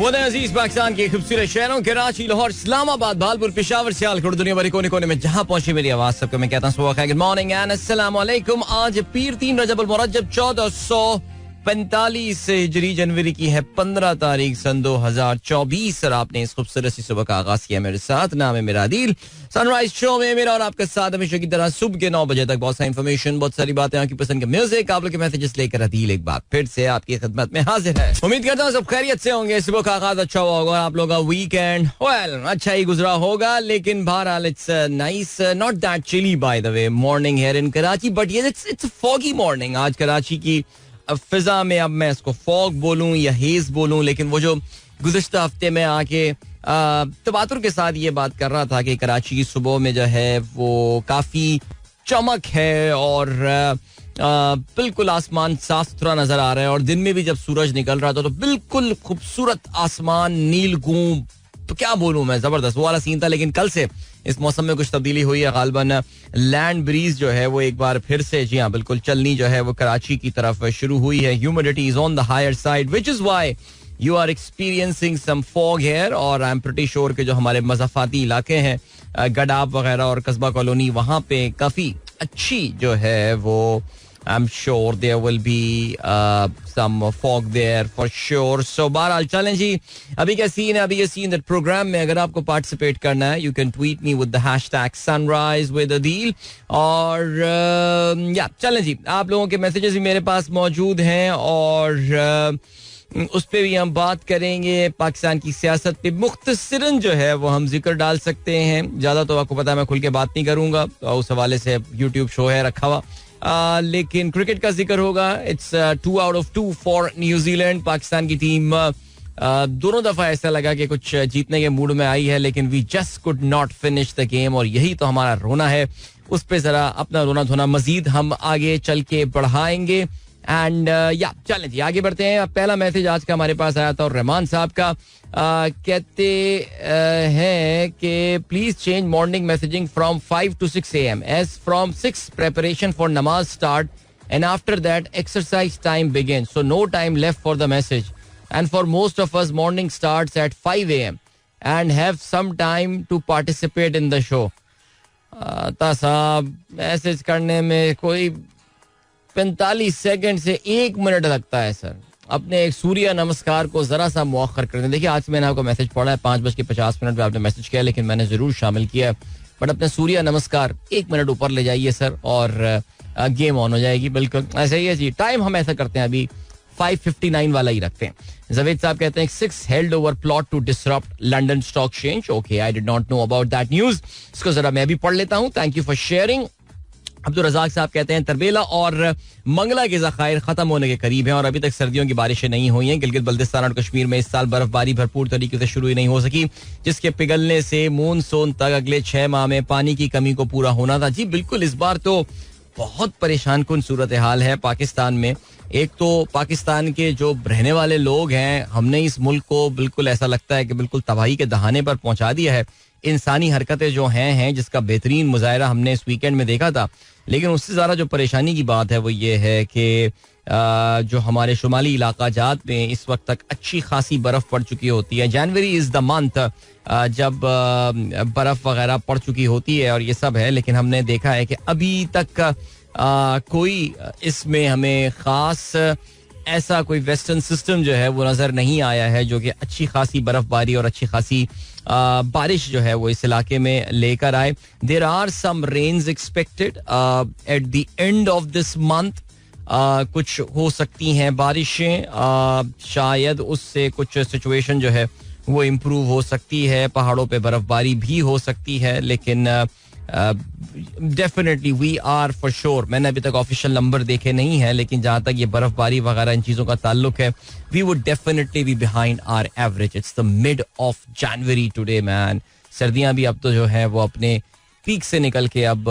अजीज पाकिस्तान के खूबसूरत शहरों कराची, लाहौर, इस्लामाबाद, भालपुर, पेशावर, सियालकोट, दुनिया भर कोने कोने में जहां पहुंची मेरी आवाज सबको मैं कहता हूँ गुड मॉर्निंग एंड अस्सलाम वालेकुम। आज पीर 3 रजब मुरज्जब 1445 हिजरी, जनवरी की है 15 तारीख सन 2024 और आपने इस खूबसूरत सी सुबह का आगाज किया मेरे साथ। नाम है मेरा दिल। सनराइज शो में मेरा और आपके साथ हमेशा की तरह सुबह के 9 बजे तक बहुत सारी इन्फॉर्मेशन, बहुत सारी बातें, आपकी पसंद के म्यूजिक, आप लोग के मैसेजेस लेकर अदील एक बार फिर से आपकी खिदमत में हाजिर है। उम्मीद करता हूँ सब खैरियत से होंगे, सुबह का आगाज अच्छा हुआ होगा, आप लोगों का वीकेंड अच्छा ही गुजरा होगा। लेकिन बहरहाल it's nice, not that chilly by the way morning here in Karachi, but it's foggy morning. आज कराची की फिजा में, अब मैं इसको फॉग बोलूं या हेज बोलूं, लेकिन वो जो गुज़श्ता हफ्ते में आके तबातुर के साथ ये बात कर रहा था कि कराची की सुबह में जो है वो काफ़ी चमक है और बिल्कुल आसमान साफ सुथरा नजर आ रहा है, और दिन में भी जब सूरज निकल रहा था तो बिल्कुल खूबसूरत आसमान, नील गूं, तो क्या बोलूं मैं, जबरदस्त वो वाला सीन था। लेकिन कल से इस मौसम में कुछ तब्दीली हुई है, गालबन लैंड ब्रीज जो है वो एक बार फिर से, जी हाँ बिल्कुल, चलनी जो है वो कराची की तरफ शुरू हुई है। Humidity is on the higher side which is why you are experiencing some fog here, और आई एम प्रीटी श्योर के जो हमारे मज़ाफ़ाती इलाके हैं, गडाब वगैरह और कस्बा कॉलोनी, वहाँ पे काफ़ी अच्छी जो है वो I'm sure there will be some fog there for sure. So बहरहाल चलें जी, अभी क्या सीन है, अभी ये सीन दैट प्रोग्राम में अगर आपको पार्टिसिपेट करना है, you can tweet me with the hashtag sunrise with Adil, और या चलें जी, आप लोगों के मैसेजेस भी मेरे पास मौजूद हैं और उस पर भी हम बात करेंगे। पाकिस्तान की सियासत पे मुख्तसरन जो है वो हम जिक्र डाल सकते हैं, ज़्यादा तो आपको पता है मैं खुल के बात नहीं करूँगा, तो उस हवाले से यूट्यूब शो है रखा हुआ। लेकिन क्रिकेट का जिक्र होगा। It's 2 out of 2 for New Zealand. Pakistan की टीम दोनों दफा ऐसा लगा कि कुछ जीतने के मूड में आई है, लेकिन we just could not finish the game, और यही तो हमारा रोना है। उस पे जरा अपना रोना धोना मजीद हम आगे चल के बढ़ाएंगे। एंड या चलें जी आगे बढ़ते हैं। पहला मैसेज आज का हमारे पास आया था और रहमान साहब का, कहते हैं कि please change morning messaging from 5 to 6 AM as from 6 preparation for नमाज start and after that exercise time begin, so no time left for the message, and for most of us morning starts at 5 AM and have some time to participate in the show. साहब message करने में कोई 45 second से 1 minute लगता है sir. अपने एक सूर्य नमस्कार को जरा सा मुअख्खर कर दें। देखिए आज मैंने आपको मैसेज पढ़ा है 5:50 पे आपने मैसेज किया, लेकिन मैंने जरूर शामिल किया है, बट अपने सूर्य नमस्कार 1 मिनट ऊपर ले जाइए सर और गेम ऑन हो जाएगी। बिल्कुल ऐसा ही है जी। टाइम हम ऐसा करते हैं, अभी 5:59 वाला ही रखते हैं। जवेद साहब कहते हैं 6 held over plot to disrupt London stock exchange. Okay, I did not know about that news. इसको जरा मैं भी पढ़ लेता हूँ। Thank you for sharing. Abdul Razzaq साहब कहते हैं तरबेला और मंगला के ज़खायर खत्म होने के करीब हैं और अभी तक सर्दियों की बारिशें नहीं हुई हैं। गिलगित बल्तिस्तान और कश्मीर में इस साल बर्फबारी भरपूर तरीके से शुरू ही नहीं हो सकी, जिसके पिघलने से मानसून तक अगले 6 माह में पानी की कमी को पूरा होना था। जी बिल्कुल, इस बार तो बहुत परेशान कुन सूरत हाल है पाकिस्तान में। एक तो पाकिस्तान के जो रहने वाले लोग हैं, हमने इस मुल्क को बिल्कुल ऐसा लगता है कि बिल्कुल तबाही के दहाने पर पहुंचा दिया है। इंसानी हरकतें जो हैं जिसका बेहतरीन मुजाहरा हमने इस वीकेंड में देखा था। लेकिन उससे ज़्यादा जो परेशानी की बात है वो ये है कि जो हमारे शुमाली इलाका जात में इस वक्त तक अच्छी खासी बर्फ़ पड़ चुकी होती है। जनवरी इज़ द मंथ जब बर्फ़ वगैरह पड़ चुकी होती है और ये सब है, लेकिन हमने देखा है कि अभी तक कोई इसमें हमें ख़ास ऐसा कोई वेस्टर्न सिस्टम जो है वो नज़र नहीं आया है जो कि अच्छी खासी बर्फबारी और अच्छी खासी बारिश जो है वो इस इलाके में लेकर आए। There are some rains expected at the end of this month. कुछ हो सकती हैं बारिशें, शायद उससे कुछ सिचुएशन जो है वो इम्प्रूव हो सकती है। पहाड़ों पे बर्फबारी भी हो सकती है, लेकिन definitely we are for sure, मैंने अभी तक ऑफिशियल नंबर देखे नहीं है, लेकिन जहां तक ये बर्फबारी वगैरह इन चीजों का ताल्लुक है, we would definitely be behind our average. It's the mid of January today man. सर्दियां भी अब तो जो है वो अपने पीक से निकल के अब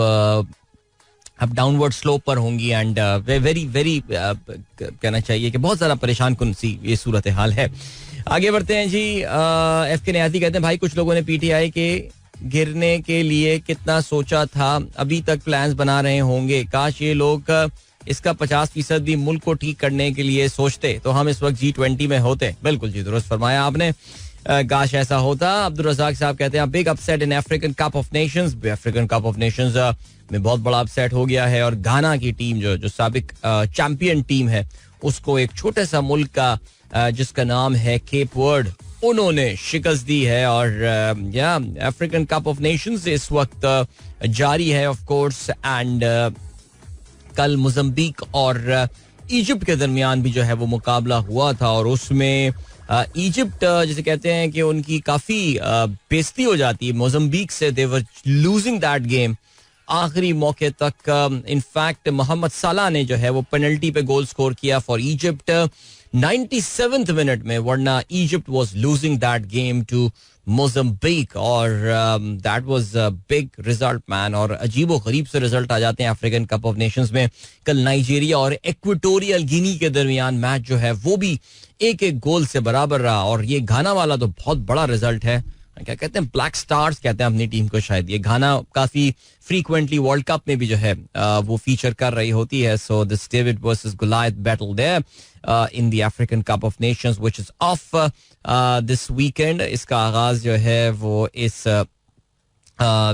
डाउनवर्ड स्लोप पर होंगी एंड वेरी वेरी कहना चाहिए कि बहुत ज्यादा परेशान कुन सी ये सूरत हाल है। आगे बढ़ते हैं जी। एफ के नियाती कहते हैं भाई कुछ लोगों ने पीटीआई के गिरने के लिए कितना सोचा था, अभी तक प्लान्स बना रहे होंगे, काश ये लोग इसका 50% भी मुल्क को ठीक करने के लिए सोचते तो हम इस वक्त G20 में होते. बिल्कुल जी, दुरुस्त फरमाया आपने. काश ऐसा होता. अब्दुल रज़ाक साहब कहते हैं big upset in African Cup of Nations. African Cup of Nations में बहुत बड़ा अपसेट हो गया है और घाना की टीम जो साबिक चैंपियन टीम है उसको एक छोटे सा मुल्क का जिसका नाम है केप वर्ड उन्होंने शिकस्त दी है. और अफ्रीकन कप ऑफ नेशंस इस वक्त जारी है ऑफ कोर्स. एंड कल मोज़म्बिक और इजिप्ट के दरमियान भी जो है वो मुकाबला हुआ था और उसमें इजिप्ट जिसे कहते हैं कि उनकी काफी बेइज्जती हो जाती है मोज़म्बिक से. दे वर लूजिंग दैट गेम आखिरी मौके तक. इनफैक्ट मोहम्मद सलाह ने जो है वो पेनल्टी पे गोल स्कोर किया फॉर इजिप्ट 97th मिनट में, वरना Egypt was losing that game to Mozambique. और that was a big result man. और अजीबो गरीब से रिजल्ट आ जाते हैं अफ्रीकन कप ऑफ नेशंस में. कल नाइजीरिया और इक्वेटोरियल गिनी के दरमियान मैच जो है वो भी एक गोल से बराबर रहा. और ये घाना वाला तो बहुत बड़ा रिजल्ट है. क्या कहते हैं, ब्लैक स्टार्स कहते हैं अपनी टीम को शायद. ये घाना काफी फ्रीक्वेंटली वर्ल्ड कप में भी जो है वो फीचर कर रही होती है. So this David versus Goliath battle there in the African Cup of Nations which is of this weekend. इसका आगाज जो है वो इस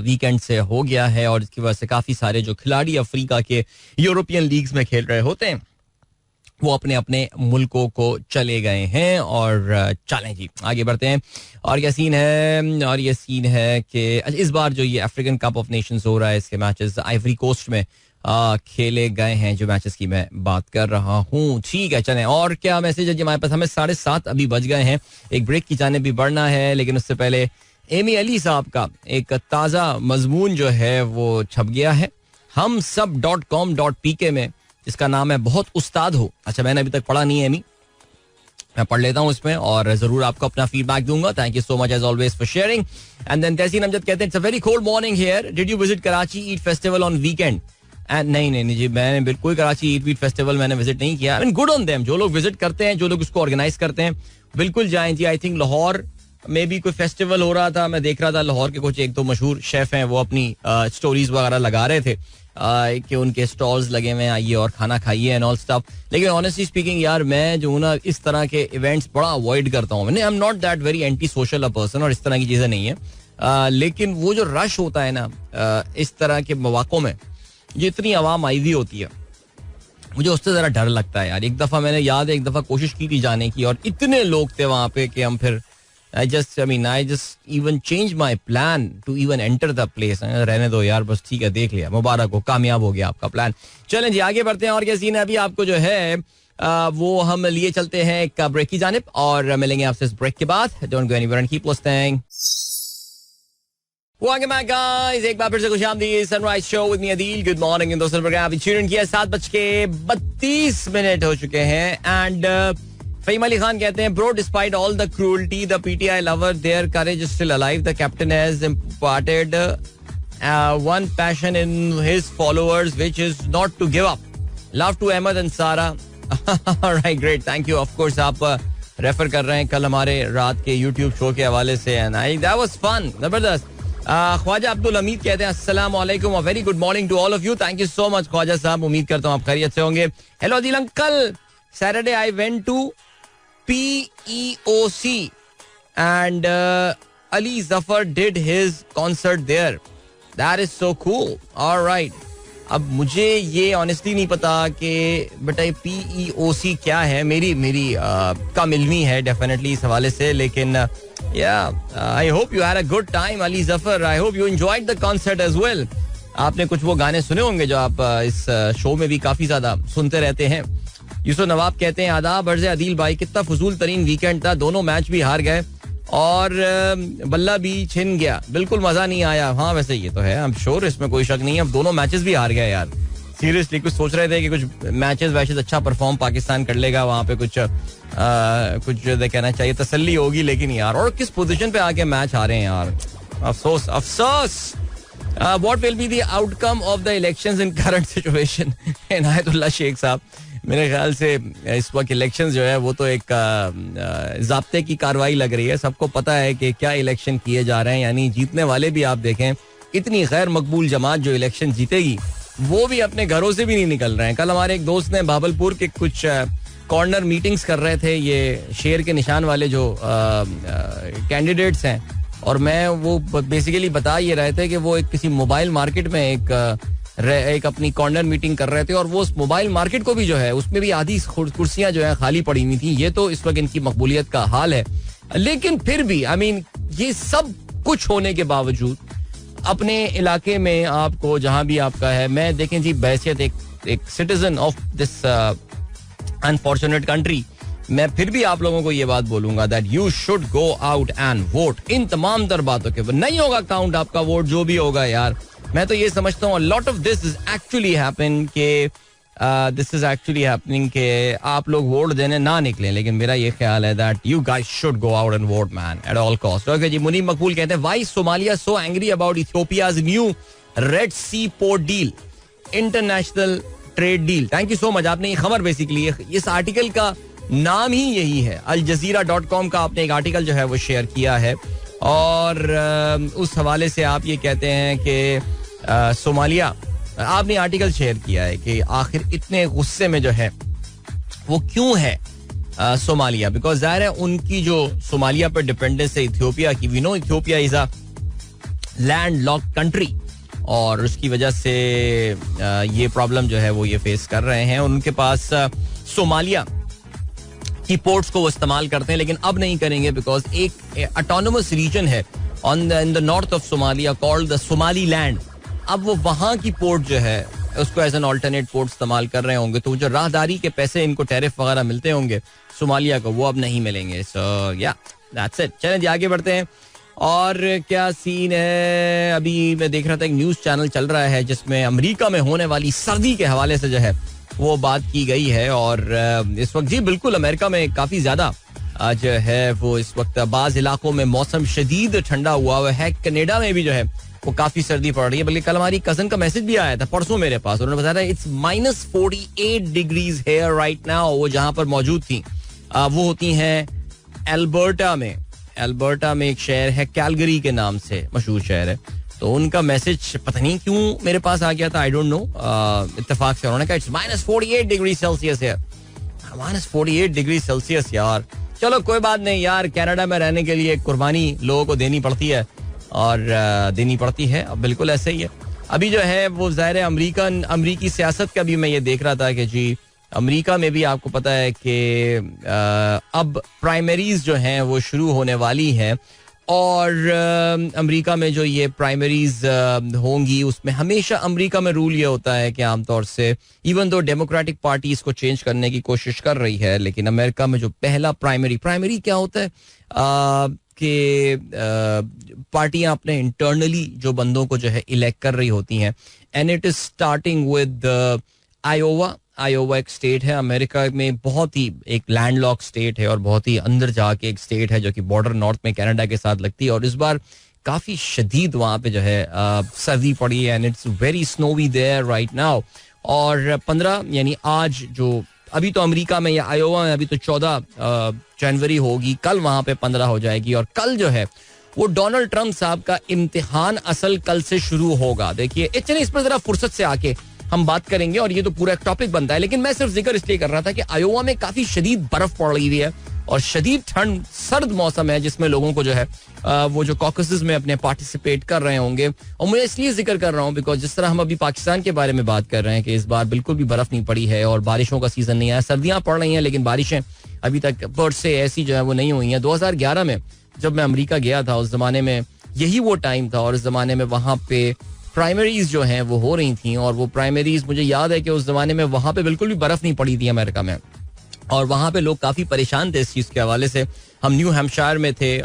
वीकेंड से हो गया है और इसकी वजह से काफी सारे जो खिलाड़ी अफ्रीका के यूरोपियन लीग्स में खेल रहे होते हैं वो अपने अपने मुल्कों को चले गए हैं. और चलें जी आगे बढ़ते हैं. और ये सीन है कि इस बार जो ये अफ्रीकन कप ऑफ नेशंस हो रहा है इसके मैचेस आइवरी कोस्ट में खेले गए हैं, जो मैचेस की मैं बात कर रहा हूँ. ठीक है, चलें. और क्या मैसेज है जी हमारे पास? हमें 7:30 अभी बज गए हैं. एक ब्रेक की जाने भी बढ़ना है, लेकिन उससे पहले एमी अली साहब का एक ताज़ा मजमून जो है वो छप गया है हम सब .com.pk में, इसका नाम है बहुत उस्ताद हो. अच्छा, मैंने अभी तक पढ़ा नहीं है एमी, मैं पढ़ लेता हूँ इसमें और जरूर आपको अपना फीडबैक दूंगा. Thank you so much as always for sharing. And then Tahseen Amjad कहते हैं it's a very cold morning here. Did you visit Karachi Eid festival on weekend? नहीं जी, मैंने बिल्कुल कराची ईद फेस्टिवल मैंने विजिट नहीं किया. I mean good on them, जो लोग विजिट करते हैं, जो लोग उसको ऑर्गेनाइज करते हैं, बिल्कुल जाएं जी. आई थिंक लाहौर में भी कोई फेस्टिवल हो रहा था, मैं देख रहा था लाहौर के कुछ एक दो मशहूर शेफ हैं वो अपनी स्टोरीज वगैरह लगा रहे थे कि उनके स्टॉल्स लगे हुए हैं, आइए और खाना खाइए एंड ऑल स्टफ. लेकिन ऑनेस्टली स्पीकिंग यार, मैं जो हूँ ना इस तरह के इवेंट्स बड़ा अवॉइड करता हूँ. I am not that very anti social a person और इस तरह की चीजें नहीं है. लेकिन वो जो रश होता है ना इस तरह के मौकों में, जितनी आवाम आई हुई होती है, मुझे उससे जरा डर लगता है यार. एक दफा मैंने याद है, एक दफा कोशिश की थी जाने की और इतने लोग थे वहां पे कि हम फिर I just even changed my plan to even enter the place. रहने दो यार, बस ठीक है, देख लिया, मुबारक हो, कामयाब हो गया आपका प्लान. चलें जी आगे बढ़ते हैं. और क्या सीन है अभी आपको जो है वो हम लिए चलते हैं एक ब्रेक की जानिब और मिलेंगे आपसे इस ब्रेक के बाद. Don't go anywhere and keep listening. Welcome back guys, एक बार फिर से खुशामदीद sunrise show with me Adeel. Good morning इन दोस्तों, प्रोग्राम अभी ट्यून किया. 7:32 हो चुके हैं. एंड फहीम अली खान कहते हैं bro, despite all the cruelty the PTI lover, there courage is still alive. The captain has imparted one passion in his followers which is not to give up. Love to Ahmed and Sara. Alright, great, thank you. Of course आप refer कर रहे हैं कल हमारे रात के YouTube show के हवाले से. That was fun, जबरदस्त. ख्वाजा अब्दुल हमीद कहते हैं अस्सलाम वालेकुम, a very good morning to all of you. Thank you so much Khawaja साहब, उम्मीद करता हूँ आप खैरियत से होंगे. Hello Adeel uncle, Saturday I went to PEOC and Ali Zafar did his concert there. That is so cool. All right. अब मुझे ये ऑनेस्टली नहीं पता कि बेटा PEOC क्या है. मेरी कम इल्मी है डेफिनेटली इस हवाले से, लेकिन I hope you had a good time Ali Zafar. I hope you enjoyed the concert as well. आपने कुछ वो गाने सुने होंगे जो आप इस शो में भी काफी ज्यादा सुनते रहते हैं. यूसुफ नवाब कहते हैं आदाब अर्ज़ अदील भाई, कितना फजूल तरीन वीकेंड था, दोनों मैच भी हार गए और बल्ला भी छिन गया, बिल्कुल मजा नहीं आया. हाँ वैसे ये तो है, आई एम श्योर, इसमें कोई शक नहीं है. अब दोनों मैचेस भी हार गए यार. सीरियसली कुछ सोच रहे थे कि कुछ मैचेस वैचेस अच्छा परफॉर्म पाकिस्तान कर लेगा वहां पे, कुछ कहना चाहिए तसल्ली होगी, लेकिन यार और किस पोजीशन पे आके मैच हारे हैं यार. अफसोस अफसोस. What will be the outcome of the elections in current situation? Inayatullah Sheikh साहब, मेरे ख्याल से इस वक्त इलेक्शन जो है वो तो एक ज़ाब्ते की कार्रवाई लग रही है. सबको पता है कि क्या इलेक्शन किए जा रहे हैं, यानी जीतने वाले भी आप देखें, इतनी गैर मकबूल जमात जो इलेक्शन जीतेगी वो भी अपने घरों से भी नहीं निकल रहे हैं. कल हमारे एक दोस्त ने भावलपुर के कुछ कॉर्नर मीटिंग्स कर रहे थे, ये शेर के निशान वाले जो कैंडिडेट्स हैं, और मैं वो बेसिकली बता ये रहे थे कि वो एक किसी मोबाइल मार्केट में एक अपनी कॉर्नर मीटिंग कर रहे थे, और वो उस मोबाइल मार्केट को भी जो है उसमें भी आधी कुर्सियां जो है खाली पड़ी हुई थी. ये तो इस वक्त इनकी मकबूलियत का हाल है. लेकिन फिर भी ये सब कुछ होने के बावजूद अपने इलाके में आपको जहां भी आपका है, मैं देखें जी बैसियत एक citizen of this unfortunate country, मैं फिर भी आप लोगों को ये बात बोलूंगा that you should go out and vote. इन तमाम तर बातों के नहीं होगा काउंट आपका वोट जो भी होगा यार. मैं तो ये समझता हूँ lot of this is actually happening के आप लोग वोट देने ना निकलें, लेकिन मेरा ये ख्याल है that you guys should go out and vote man at all cost. Okay जी, मुनीम मकबूल कहते हैं why Somalia so angry about Ethiopia's new Red Sea port deal, international trade deal. Thank you so much. आपने ये खबर basically इस article का नाम ही यही है. अलजजीरा.com का आपने एक आर्टिकल जो है वो शेयर किया है, और उस हवाले से आप ये कहते हैं कि सोमालिया, आपने आर्टिकल शेयर किया है कि आखिर इतने गुस्से में जो है वो क्यों है सोमालिया. बिकॉज जाहिर है उनकी जो सोमालिया पर डिपेंडेंस है इथियोपिया की. We know Ethiopia is a land locked country, और उसकी वजह से ये प्रॉब्लम जो है वो ये फेस कर रहे हैं. उनके पास सोमालिया की पोर्ट्स को वो इस्तेमाल करते हैं, लेकिन अब नहीं करेंगे बिकॉज एक ऑटोनोमस रीजन है in the north of Somalia called the Somali land. अब वो वहां की पोर्ट जो है उसको एज एन ऑल्टरनेट पोर्ट इस्तेमाल कर रहे होंगे, तो जो राहदारी के पैसे इनको टैरिफ वगैरह मिलते होंगे सोमालिया को, वो अब नहीं मिलेंगे. सो या दैट्स इट. चलें जी आगे बढ़ते हैं. और क्या सीन है, अभी मैं देख रहा था एक न्यूज चैनल चल रहा है जिसमें अमेरिका में होने वाली सर्दी के हवाले से जो है वो बात की गई है. और इस वक्त जी बिल्कुल अमेरिका में काफी ज्यादा जो है वो इस वक्त बाज इलाकों में मौसम शदीद ठंडा हुआ है. कनाडा में भी जो है वो काफी सर्दी पड़ रही है. बल्कि कल हमारी कजन का मैसेज भी आया था परसों मेरे पास, उन्होंने बताया it's -48 degrees here right now. वो जहां पर मौजूद थी वो होती हैं एल्बर्टा में. एल्बर्टा में एक शहर है कैलगरी के नाम से मशहूर शहर है, तो उनका मैसेज पता नहीं क्यों मेरे पास आ गया था. आई डोंट नो, इत्तेफाक से उन्होंने कहा इट्स -48 डिग्री सेल्सियस है. -48 डिग्री सेल्सियस यार. चलो कोई बात नहीं यार, कनाडा में रहने के लिए कुर्बानी लोगों को देनी पड़ती है, और देनी पड़ती है. अब बिल्कुल ऐसे ही है. अभी जो है वो ज़ाहिर है अमरीकी सियासत का भी मैं ये देख रहा था कि जी अमेरिका में भी आपको पता है कि अब प्राइमरीज जो हैं वो शुरू होने वाली हैं, और अमेरिका में जो ये प्राइमरीज होंगी उसमें हमेशा अमेरिका में रूल ये होता है कि आमतौर से इवन दो डेमोक्रेटिक पार्टी इसको चेंज करने की कोशिश कर रही है, लेकिन अमेरिका में जो पहला प्राइमरी क्या होता है कि पार्टियां अपने इंटरनली जो बंदों को जो है इलेक्ट कर रही होती हैं. And it is starting with Iowa एक स्टेट है अमेरिका में, बहुत ही एक लैंडलॉक स्टेट है और बहुत ही अंदर जाके एक स्टेट है जो कि बॉर्डर नॉर्थ में कनाडा के साथ लगती है. और इस बार काफी शदीद वहां पे जो है सर्दी पड़ी है, and it's very snowy there right now. और 15 यानी आज जो अभी तो अमेरिका में या आयोवा में अभी तो 14 जनवरी होगी, कल वहां पे 15 हो जाएगी. और कल जो है वो डोनाल्ड ट्रंप साहब का इम्तिहान असल कल से शुरू होगा. देखिए चलिए इस पर जरा फुर्सत से आके हम बात करेंगे, और ये तो पूरा एक टॉपिक बनता है, लेकिन मैं सिर्फ जिक्र इसलिए कर रहा था कि आयोवा में काफी शदीद बर्फ पड़ रही है और शदीद ठंड सर्द मौसम है, जिसमें लोगों को जो है वो जो कॉकसेस में अपने पार्टिसिपेट कर रहे होंगे. और मैं इसलिए जिक्र कर रहा हूँ बिकॉज जिस तरह हम अभी पाकिस्तान के बारे में बात कर रहे हैं कि इस बार बिल्कुल भी बर्फ नहीं पड़ी है और बारिशों का सीजन नहीं आया. सर्दियां पड़ रही हैं लेकिन बारिशें अभी तक पर से ऐसी जो है वो नहीं हुई हैं. 2011 में जब मैं अमेरिका गया था उस जमाने में यही वो टाइम था, और उस जमाने में वहां पे प्राइमरीज जो हैं वो हो रही थी, और वो प्राइमरीज मुझे याद है कि उस जमाने में वहां पे बिल्कुल भी बर्फ नहीं पड़ी थी अमेरिका में, और वहां पे लोग काफी परेशान थे इस चीज के हवाले से. हम न्यू हैम्पशायर में थे,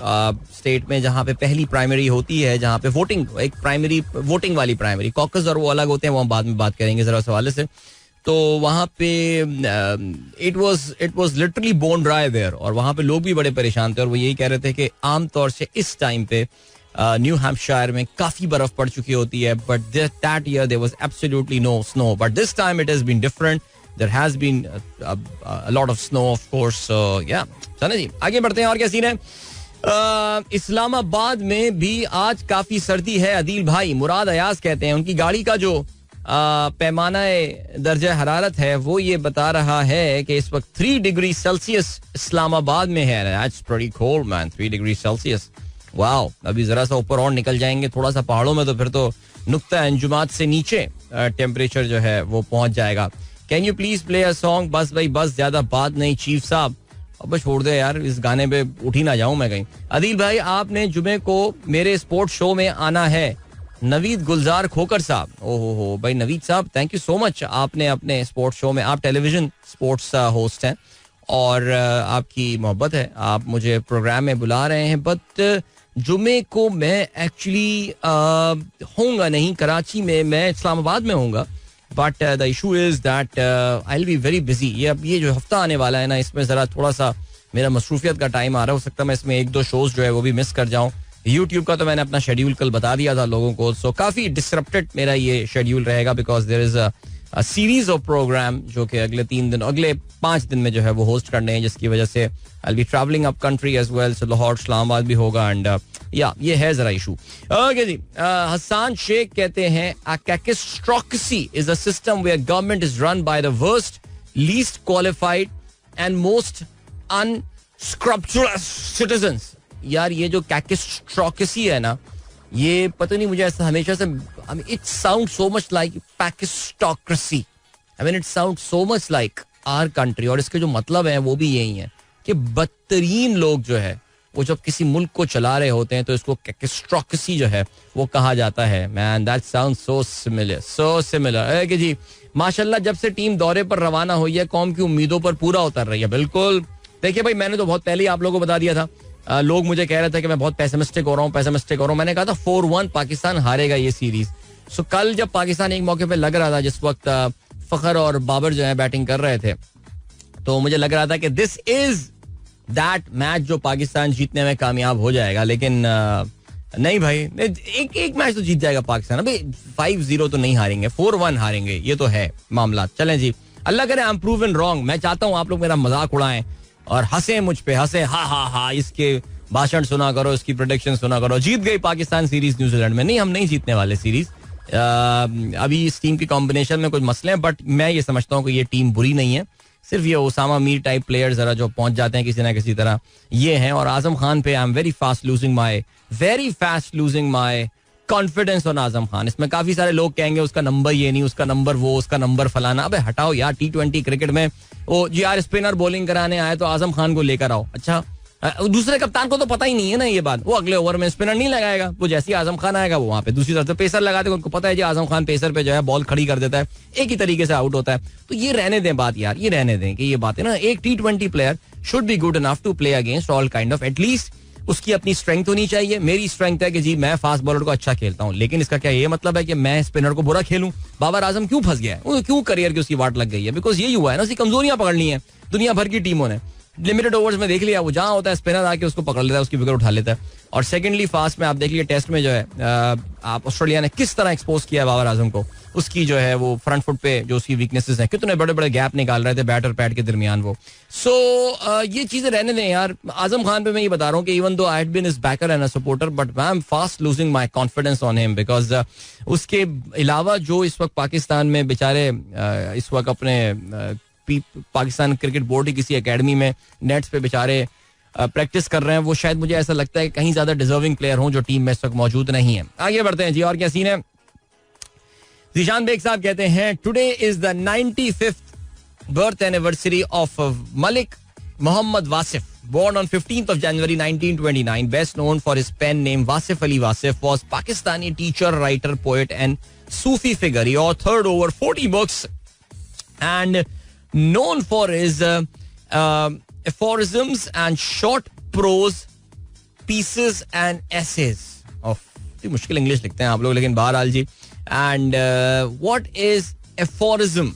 स्टेट में जहां पे पहली प्राइमरी होती है, जहां पे वोटिंग एक प्राइमरी वोटिंग वाली प्राइमरी, कॉकस और वो अलग होते हैं, वो हम बाद में बात करेंगे जरा उस हवाले से. तो वहां पे it was literally bone dry there, और वहां पे लोग भी बड़े परेशान थे, और वो यही कह रहे थे कि आमतौर से इस टाइम पे न्यू हैम्पशायर में काफी बर्फ पड़ चुकी होती है, but that year there was absolutely no snow, but this time it has been different. There has been a lot of snow, of course. So yeah, चलें जी आगे बढ़ते हैं. और क्या सीन है, इस्लामाबाद में भी आज काफी सर्दी है. अदील भाई मुराद अयाज कहते हैं उनकी गाड़ी का जो पैमाना दर्जा हरारत है वो ये बता रहा है कि इस वक्त 3 डिग्री सेल्सियस इस्लामाबाद में है. That's pretty cold man, 3 degree Celsius. Wow, अभी जरा सा ऊपर और निकल जाएंगे थोड़ा सा पहाड़ों में तो फिर तो नुक्ता अंजुमात से नीचे टेम्परेचर जो है वो पहुंच जाएगा. Can you please play a song? बस भाई बस, ज्यादा बात नहीं चीफ साहब. अब छोड़ दे यार, इस गाने पे उठ ही ना जाऊं मैं कहीं. अदील भाई, आपने जुमे को मेरे स्पोर्ट्स शो में आना है. नवीद गुलजार खोकर साहब. ओहो हो भाई नवीद साहब, थैंक यू सो मच. आपने अपने स्पोर्ट्स शो में, आप टेलीविजन स्पोर्ट्स होस्ट हैं और आपकी मोहब्बत है, आप मुझे प्रोग्राम में बुला रहे हैं. बट जुमे को मैं एक्चुअली होऊंगा नहीं कराची में, मैं इस्लामाबाद में होऊंगा. But the issue is that I will be very busy. ये जो हफ्ता आने वाला है ना, इसमें जरा थोड़ा सा मेरा मसरूफियत का टाइम आ रहा है. हो सकता है मैं इसमें 1-2 शोज जो है वो भी मिस कर जाऊं. यूट्यूब का तो मैंने अपना शेड्यूल कल बता दिया था लोगों को, सो काफी डिसरप्टेड मेरा ये शेड्यूल रहेगा because there is a series of program जो कि अगले 5 दिन में जो है वो होस्ट करने हैं, जिसकी वजह से I be travelling up country as well. So Lahore Islamabad भी होगा एंड ये है जरा इशू. ओके जी. हसन शेख कहते हैं a catastrophy is a system where government is run by the worst, least qualified and most unscrupulous citizens. यार ये जो कैटास्ट्रोफी है ना, ये पता नहीं मुझे ऐसा हमेशा से, it sounds so much like Pakistocracy. I mean it sounds so much like our country. और इसके जो मतलब है वो भी यही है कि बदतरीन लोग जो है वो जब किसी मुल्क को चला रहे होते हैं तो इसको कैटास्ट्रोफी जो है वो कहा जाता है. Man that sounds so similar. कि जी माशाल्लाह, जब से टीम दौरे पर रवाना हुई है कौम की उम्मीदों पर पूरा उतर रही है. बिल्कुल. देखिए भाई, मैंने तो बहुत पहले ही आप लोगों को बता दिया था. लोग मुझे कह रहे थे कि मैं बहुत पेसिमिस्टिक हो रहा हूँ. मैंने कहा था 4-1 पाकिस्तान हारेगा ये सीरीज. सो कल जब पाकिस्तान एक मौके पे लग रहा था, जिस वक्त फखर और बाबर जो है बैटिंग कर रहे थे, तो मुझे लग रहा था कि दिस इज दैट मैच जो पाकिस्तान जीतने में कामयाब हो जाएगा. लेकिन नहीं भाई, एक मैच तो जीत जाएगा पाकिस्तान. अभी 5-0 तो नहीं हारेंगे, 4-1 हारेंगे, ये तो है मामला. चलें जी, अल्लाह करे आई एम प्रूवन रॉन्ग. मैं चाहता हूँ आप लोग मेरा मजाक उड़ाएं और हंसे मुझ पे, हंसे हा, इसके भाषण सुना करो, इसकी प्रेडिक्शन सुना करो. जीत गई पाकिस्तान सीरीज न्यूजीलैंड में. नहीं, हम नहीं जीतने वाले सीरीज. अभी इस टीम की कॉम्बिनेशन में कुछ मसले हैं, बट मैं ये समझता हूँ कि ये टीम बुरी नहीं है. सिर्फ ये उसामा मीर टाइप प्लेयर जरा जो पहुंच जाते हैं किसी ना किसी तरह, ये हैं. और आजम खान पे I am very fast losing my confidence on Azam Khan. इसमें काफी सारे लोग कहेंगे उसका नंबर ये नहीं, उसका नंबर वो, उसका नंबर फलाना. अबे हटाओ यार, T20 क्रिकेट में वो यार स्पिनर बॉलिंग कराने आए तो आजम खान को लेकर आओ. अच्छा, दूसरे कप्तान को तो पता ही नहीं है ना ये बात. वो अगले ओवर में स्पिनर नहीं लगाएगा, वो जैसे ही आजम खान आएगा वो वहां पे दूसरी तरफ से पेसर लगाते हैं. उनको पता है जी आजम खान पेसर पे जो है बॉल खड़ी कर देता है, एक ही तरीके से आउट होता है. तो ये रहने दें बात यार, ये रहने दें कि ये बात है ना. एक T20 player should be good enough to play against all kind of, at least उसकी अपनी स्ट्रेंथ होनी चाहिए. मेरी स्ट्रेंथ है कि जी मैं फास्ट बॉलर को अच्छा खेलता हूं, लेकिन इसका क्या ये मतलब है कि मैं स्पिनर को बुरा खेलूं? बाबर आजम क्यों फंस गया है, क्यों करियर की उसकी वाट लग गई है? बिकॉज ये हुआ है ना, उसकी कमजोरियां पकड़ ली हैं दुनिया भर की टीमों ने. लिमिटेड ओवर्स में देख लिया, वो जहां होता है स्पिनर आके उसको पकड़ लेता है, उसकी विकेट उठा लेता है. और सेकेंडली फास्ट में आप देख लिए टेस्ट में जो है आप ऑस्ट्रेलिया ने किस तरह एक्सपोज किया बाबर आजम को. उसकी जो है वो फ्रंट फुट पे जो उसकी वीकनेसेस हैं, कितने बड़े बड़े गैप निकाल रहे थे बैट और पैड के दरमियान वो. सो ये चीजें रहने दें यार. आजम खान पे मैं ये बता रहा हूँ कि even though I had been his backer and a supporter, but I am fast losing my confidence on him because उसके अलावा जो इस वक्त पाकिस्तान में बेचारे इस वक्त अपने पाकिस्तान क्रिकेट बोर्ड की किसी एकेडमी में नेट्स पे बेचारे प्रैक्टिस कर रहे हैं, वो शायद मुझे ऐसा लगता है कि कहीं ज्यादा डिजर्विंग प्लेयर हों जो टीम में इस वक्त मौजूद नहीं है. आगे बढ़ते हैं जी, और क्या सीन है. जीशान बेग साहब कहते हैं today is the 95th birth anniversary of Malik Mohammad Wasif, born on 15th of January 1929, best known for his pen name Wasif Ali Wasif, was Pakistani teacher, writer, poet and Sufi figure. He authored over 40 books and known for his aphorisms and short prose pieces and essays. मुश्किल English लिखते हैं आप लोग, लेकिन बहरहाल जी. And what is aphorism?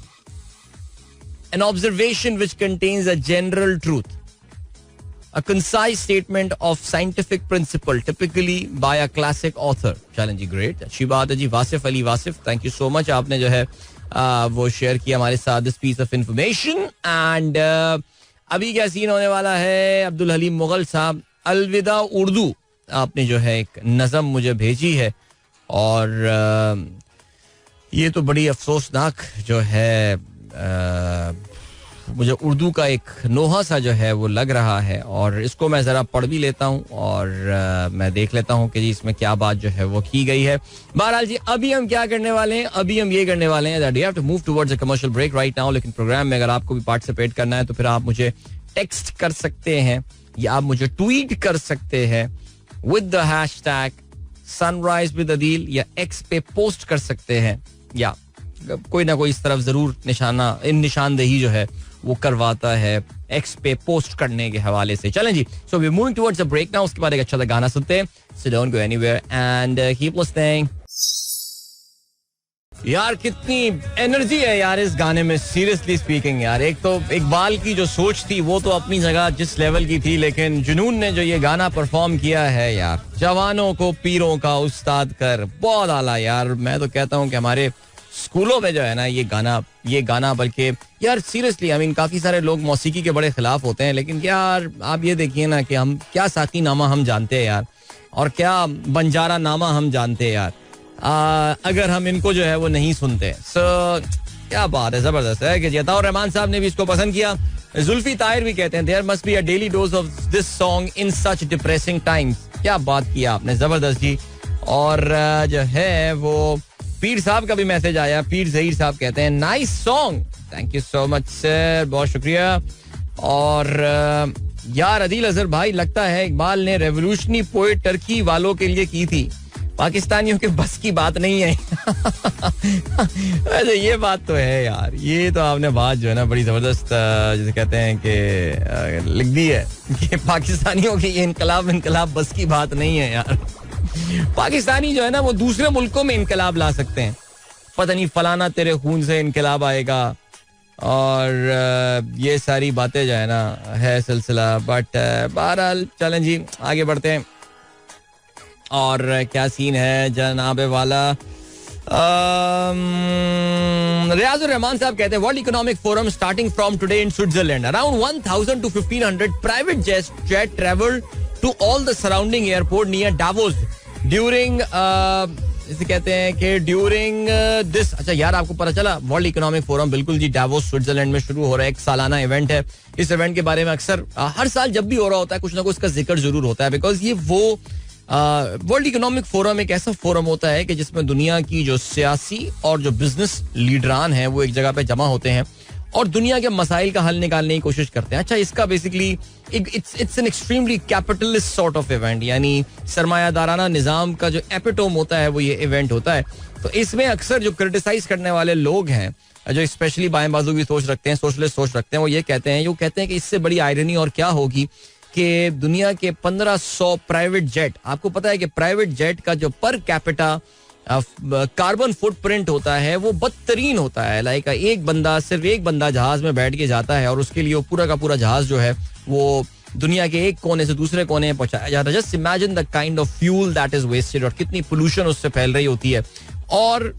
An observation which contains a general truth, a concise statement of scientific principle, typically by a classic author. चलें जी, great, अच्छी बात है जी. Wasif Ali Wasif, thank you so much, आपने जो है वो शेयर किया हमारे साथ this piece of information. And अभी क्या सीन होने वाला है. अब्दुल हलीम मुगल साहब, अलविदा उर्दू, आपने जो है एक नज़म मुझे भेजी है और ये तो बड़ी अफसोसनाक जो है मुझे उर्दू का एक नोहा सा जो है वो लग रहा है, और इसको मैं ज़रा पढ़ भी लेता हूँ और मैं देख लेता हूँ कि जी इसमें क्या बात जो है वो की गई है. बहरहाल जी अभी हम क्या करने वाले हैं, अभी हम ये करने वाले हैं that you have to move towards a commercial break right now. लेकिन प्रोग्राम में अगर आपको भी पार्टिसिपेट करना है तो फिर आप मुझे टेक्स्ट कर सकते हैं या आप मुझे ट्वीट कर सकते हैं with the hashtag sunrise with Adeel, या एक्स पे पोस्ट कर सकते हैं, या कोई ना कोई इस तरफ जरूर निशानदेही जो है वो करवाता है एक्स पे पोस्ट करने के हवाले से. चलें जी, so we moving towards a break now. उसके बाद एक अच्छा सा गाना सुनते हैं. So don't go anywhere and keep listening. यार कितनी एनर्जी है यार इस गाने में, सीरियसली स्पीकिंग यार. एक तो इकबाल की जो सोच थी वो तो अपनी जगह जिस लेवल की थी, लेकिन जुनून ने जो ये गाना परफॉर्म किया है यार, जवानों को पीरों का उस्ताद कर, बहुत आला यार. मैं तो कहता हूँ कि हमारे स्कूलों में जो है ना ये गाना बल्कि यार सीरियसली आई मीन काफी सारे लोग मौसीकी के बड़े खिलाफ होते हैं, लेकिन यार आप ये देखिए ना कि हम क्या साकी नामा हम जानते हैं यार, और क्या बंजारा नामा हम जानते हैं यार, अगर हम इनको जो है वो नहीं सुनते. सो क्या बात है, जबरदस्त है कि अताउर रहमान साहब ने भी इसको पसंद किया. जुल्फी ताहिर भी कहते हैं there must be a daily dose of this song in such depressing times. क्या बात किया आपने, जबरदस्त जी. और जो है वो पीर साहब का भी मैसेज आया. पीर जहीर साहब कहते हैं nice song, thank you so much sir, बहुत शुक्रिया. और यार अदील अजहर भाई, लगता है इकबाल ने रेवोल्यूशनरी पोएट टर्की वालों के लिए की थी, पाकिस्तानियों के बस की बात नहीं है. अच्छा ये बात तो है यार, ये तो आपने बात जो है ना बड़ी जबरदस्त जैसे कहते हैं कि लिख दी है कि पाकिस्तानियों की ये इनकलाब बस की बात नहीं है यार. पाकिस्तानी जो है ना वो दूसरे मुल्कों में इनकलाब ला सकते हैं, पता नहीं फलाना तेरे खून से इनकलाब आएगा और ये सारी बातें जो है ना है सिलसिला. बट बहरहाल चलें जी आगे बढ़ते हैं. और क्या सीन है जनाबे वाला. रियाजुर रहमान साहब कहते हैं world economic forum starting from today in Switzerland, around 1000 to 1500 private jet travel to all the surrounding airport near Davos during इसे कहते हैं कि ड्यूरिंग दिस. अच्छा यार आपको पता चला वर्ल्ड इकोनॉमिक फोरम, बिल्कुल जी, डावोस स्विट्जरलैंड में शुरू हो रहा है. एक सालाना इवेंट है. इस इवेंट के बारे में अक्सर हर साल जब भी हो रहा होता है कुछ ना कुछ इसका जिक्र जरूर होता है, बिकॉज ये वो वर्ल्ड इकोनॉमिक फोरम एक ऐसा फोरम होता है कि जिसमें दुनिया की जो सियासी और जो बिजनेस लीडरान हैं वो एक जगह पे जमा होते हैं और दुनिया के मसाइल का हल निकालने की कोशिश करते हैं. अच्छा इसका basically it's an extremely capitalist sort of event, यानी सरमायादाराना निजाम का जो एपिटोम होता है वो ये इवेंट होता है. तो इसमें अक्सर जो क्रिटिसाइज करने वाले लोग हैं जो स्पेशली बाएं बाजू की सोच रखते हैं, सोशलिस्ट सोच रखते हैं, वो ये कहते हैं कि इससे बड़ी आयरनी और क्या होगी कि दुनिया के 1500 प्राइवेट जेट, आपको पता है कि प्राइवेट जेट का जो पर कैपिटा कार्बन फुटप्रिंट होता है वो बदतरीन होता है. लाइक सिर्फ एक बंदा जहाज में बैठ के जाता है और उसके लिए वो पूरा का पूरा जहाज जो है वो दुनिया के एक कोने से दूसरे कोने में पहुंचाया जाता है. Just imagine the kind of fuel that is wasted और कितनी पोल्यूशन उससे फैल रही होती है. और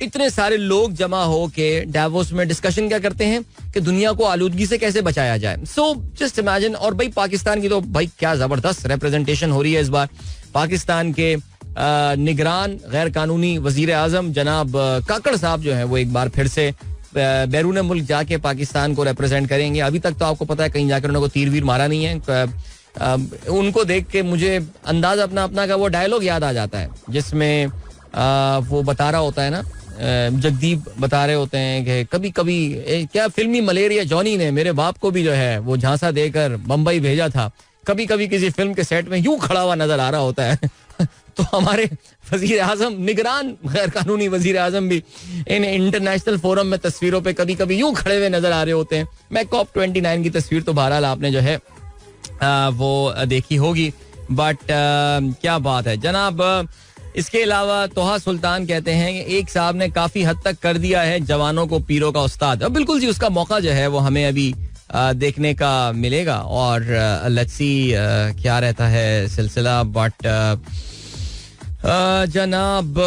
इतने सारे लोग जमा हो के डावोस में डिस्कशन क्या करते हैं कि दुनिया को आलूदगी से कैसे बचाया जाए. So just imagine. और भाई पाकिस्तान की तो भाई क्या जबरदस्त रिप्रेजेंटेशन हो रही है इस बार. पाकिस्तान के निगरान गैर कानूनी वजीर आजम जनाब काकड़ साहब जो है वो एक बार फिर से बैरून मुल्क जाके पाकिस्तान को रिप्रेजेंट करेंगे. अभी तक तो आपको पता है कहीं जाकर उन्होंने तीर वीर मारा नहीं है. उनको देख के मुझे अंदाज अपना का वो डायलॉग याद आ जाता है जिसमें वो बता रहा होता है ना, जगदीप बता रहे होते हैं कि कभी कभी क्या फिल्मी मलेरिया जॉनी ने मेरे बाप को भी जो है वो झांसा देकर बम्बई भेजा था. कभी कभी किसी फिल्म के सेट में यूं खड़ा हुआ नजर आ रहा होता है. तो हमारे वजीर आजम, निगरान गैर कानूनी वजीर आजम भी इन इंटरनेशनल फोरम में तस्वीरों पे कभी कभी यूं खड़े हुए नजर आ रहे होते हैं. मैं COP29 की तस्वीर तो बहरहाल आपने जो है वो देखी होगी. बट क्या बात है जनाब. इसके अलावा तोहा सुल्तान कहते हैं कि एक साहब ने काफी हद तक कर दिया है जवानों को पीरों का उस्ताद. बिल्कुल जी, उसका मौका जो है वो हमें अभी देखने का मिलेगा और लेट्स सी क्या रहता है सिलसिला. बट जनाब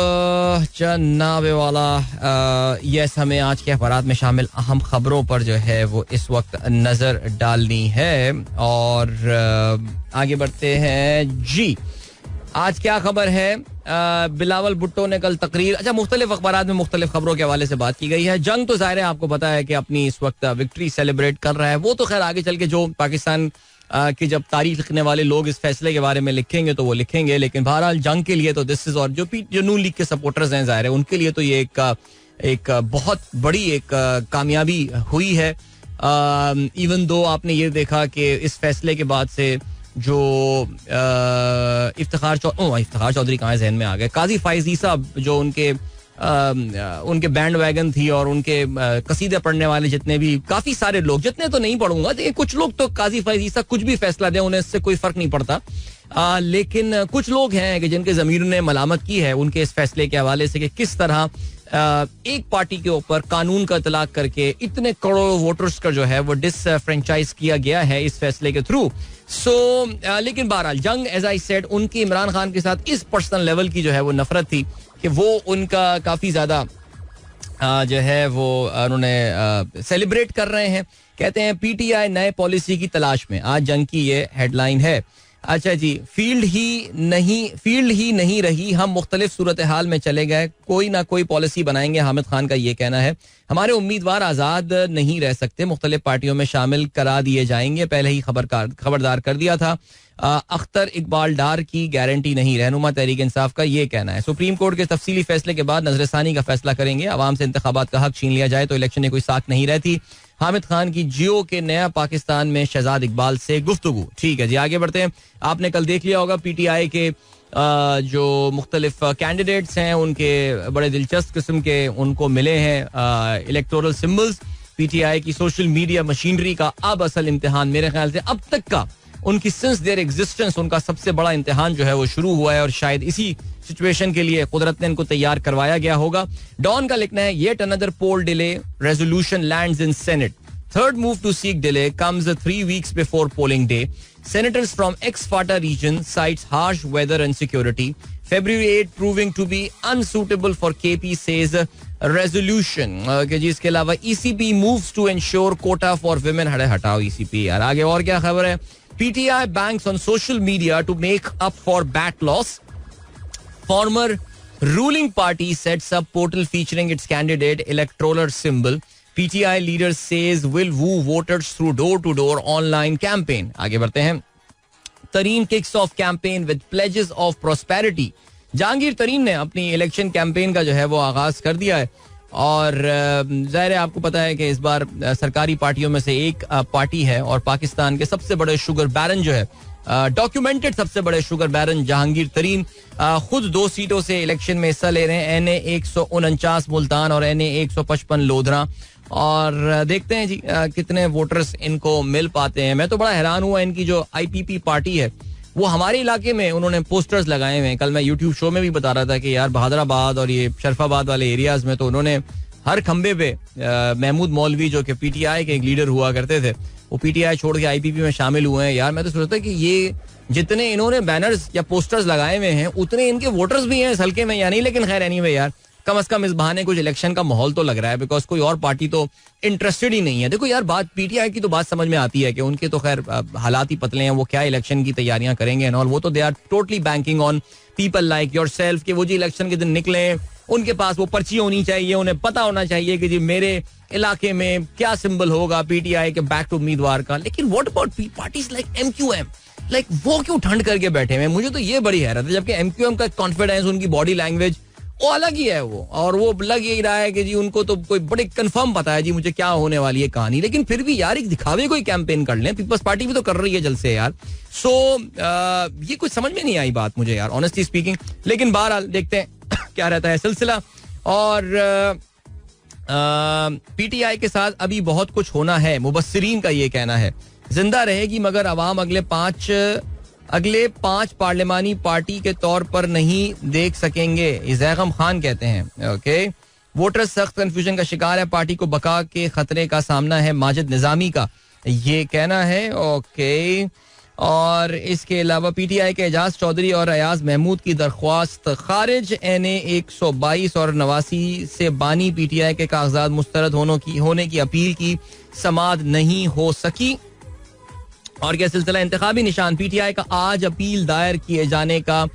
वाला यस, हमें आज के अखबारात में शामिल अहम खबरों पर जो है वो इस वक्त नजर डालनी है और आगे बढ़ते हैं जी. आज क्या खबर है. बिलावल भुट्टो ने कल तकरीर, अच्छा मुख्तलिफ अखबारात में मुख्तलिफ खबरों के हवाले से बात की गई है. जंग तो जाहिर है आपको पता है कि अपनी इस वक्त विक्ट्री सेलिब्रेट कर रहा है. वो तो खैर आगे चल के जो पाकिस्तान कि जब तारीख लिखने वाले लोग इस फैसले के बारे में लिखेंगे तो वो लिखेंगे. लेकिन बहरहाल जंग के लिए तो दिस इज, और जो नून लीग के सपोर्टर्स हैं जाहिर है उनके लिए तो ये एक बहुत बड़ी एक कामयाबी हुई है. इवन दो आपने ये देखा कि इस फैसले के बाद से जो इफ्तिखार चौधरी कहाँ जहन में आ गए, काजी फाइज ईसा जो उनके बैंड वैगन थी और उनके कसीदे पढ़ने वाले जितने भी काफी सारे लोग, जितने तो नहीं पढ़ूंगा, कुछ लोग तो काजी फाइज ईसा कुछ भी फैसला दें उन्हें इससे कोई फर्क नहीं पड़ता. लेकिन कुछ लोग हैं कि जिनके ज़मीर ने मलामत की है उनके इस फैसले के हवाले से कि किस तरह एक पार्टी के ऊपर कानून का इतलाक करके इतने करोड़ों वोटर्स का जो है वो डिसफ्रेंचाइज किया गया है इस फैसले के थ्रू. लेकिन बहरहाल जंग एज आई सेड उनकी इमरान खान के साथ इस पर्सनल लेवल की जो है वो नफरत थी कि वो उनका काफी ज्यादा जो है वो उन्होंने सेलिब्रेट कर रहे हैं. कहते हैं पीटीआई नए पॉलिसी की तलाश में, आज जंग की ये हेडलाइन है. अच्छा जी, फील्ड ही नहीं रही, हम मुख्तलिफ सूरत हाल में चले गए, कोई ना कोई पॉलिसी बनाएंगे. हामिद खान का ये कहना है. हमारे उम्मीदवार आज़ाद नहीं रह सकते, मुख्तलिफ पार्टियों में शामिल करा दिए जाएंगे, पहले ही खबरदार कर दिया था. अख्तर इकबाल डार की गारंटी नहीं, रहनुमा तहरीक इंसाफ का ये कहना है. सुप्रीम कोर्ट के तफसीली फैसले के बाद नजरसानी का फैसला करेंगे, अवाम से इंतखाबात का हक छीन लिया जाए तो इलेक्शन में कोई साख नहीं रहती. हामिद खान की जियो के नया पाकिस्तान में शहजाद इकबाल से गुफ्तगू. ठीक है जी, आगे बढ़ते हैं. आपने कल देख लिया होगा पीटीआई के जो मुख्तलिफ कैंडिडेट्स हैं उनके बड़े दिलचस्प किस्म के उनको मिले हैं इलेक्टोरल सिंबल्स. पीटीआई की सोशल मीडिया मशीनरी का अब असल इम्तिहान मेरे ख्याल से अब तक का उनकी सिंस देयर एग्जिस्टेंस उनका सबसे बड़ा इम्तिहान जो है वो शुरू हुआ है और शायद इसी सिचुएशन के लिए कुदरत ने इनको तैयार करवाया गया होगा. डॉन का लिखना है yet another poll delay, resolution lands in senate, third move to seek delay comes 3 weeks before polling day, senators from ex-FATA region cites harsh weather and security, February 8 proving to be unsuitable for KP says resolution. Okay, जी, इसके अलावा ECP moves to ensure quota for women. हटाओ ECP यार, आगे और क्या खबर है. PTI banks on social media to make up for bat loss. Former ruling party sets up portal featuring its candidate electoral symbol. PTI leader says will woo voters through door-to-door online campaign. आगे बढ़ते हैं. तरीन kicks off campaign with pledges of prosperity. Jahangir तरीन ने अपनी election campaign का जो है वो आगाज कर दिया है और जाहिर है आपको पता है कि इस बार सरकारी पार्टियों में से एक पार्टी है और पाकिस्तान के सबसे बड़े शुगर बैरन जो है डॉक्यूमेंटेड सबसे बड़े शुगर बैरन जहांगीर तरीन खुद 2 सीटों से इलेक्शन में हिस्सा ले रहे हैं. NA 149 मुल्तान और NA 155 लोधरा. और देखते हैं जी कितने वोटर्स इनको मिल पाते हैं. मैं तो बड़ा हैरान हुआ, इनकी जो IPP पार्टी है वो हमारे इलाके में उन्होंने पोस्टर्स लगाए हुए हैं. कल मैं यूट्यूब शो में भी बता रहा था कि यार बहादुराबाद और ये शरफाबाद वाले एरियाज में तो उन्होंने हर खंबे पे महमूद मौलवी जो कि PTI के एक लीडर हुआ करते थे वो PTI छोड़ के IPP में शामिल हुए हैं. यार मैं तो सोचता कि ये जितने इन्होंने बैनर्स या पोस्टर्स लगाए हुए हैं उतने इनके वोटर्स भी हैं इस हल्के में या नहीं. लेकिन खैर एनीवे यार कम से कम इस बहाने कुछ इलेक्शन का माहौल तो लग रहा है, बिकॉज कोई और पार्टी तो इंटरेस्टेड ही नहीं है. देखो यार बात PTI की तो बात समझ में आती है कि उनके तो खैर हालात ही पतले हैं, वो क्या इलेक्शन की तैयारियां करेंगे और वो तो they are totally banking on people like yourself कि वो जी इलेक्शन के दिन निकले उनके पास वो पर्ची होनी चाहिए, उन्हें पता होना चाहिए कि जी मेरे इलाके में क्या सिंबल होगा PTI के बैक टू उम्मीदवार का. लेकिन what about parties like MQM, like वो क्यों ठंड करके बैठे हुए? मुझे तो ये बड़ी हैरत है, जबकि MQM का कॉन्फिडेंस, उनकी बॉडी लैंग्वेज वो अलग ही है वो, और वो लग यही रहा है कि जी उनको तो कोई बड़े कंफर्म पता है जी मुझे क्या होने वाली है कहानी. लेकिन फिर भी यार एक दिखावे कोई कैंपेन कर लें, पीपल्स पार्टी भी तो कर रही है जल्द से यार. सो ये कुछ समझ में नहीं आई बात मुझे यार ऑनेस्टली स्पीकिंग. लेकिन बहरहाल देखते हैं क्या रहता है सिलसिला. और PTI के साथ अभी बहुत कुछ होना है, मुबस्सिरीन का ये कहना है. जिंदा रहेगी मगर अवाम अगले 5 पार्लिमानी पार्टी के तौर पर नहीं देख सकेंगे, जैगम खान कहते हैं. ओके, वोटर्स सख्त कंफ्यूजन का शिकार है, पार्टी को बका के खतरे का सामना है, माजिद निजामी का ये कहना है. ओके, और इसके अलावा PTI के एजाज चौधरी और अयाज महमूद की दरख्वास्त खारिज, NA 122 और 89 से बानी PTI के कागजात मुस्तरद होने की अपील की समाअत नहीं हो सकी. और क्या सिलसिला इंतखाबी निशान, PTI का आज अपील दायर किए जाने का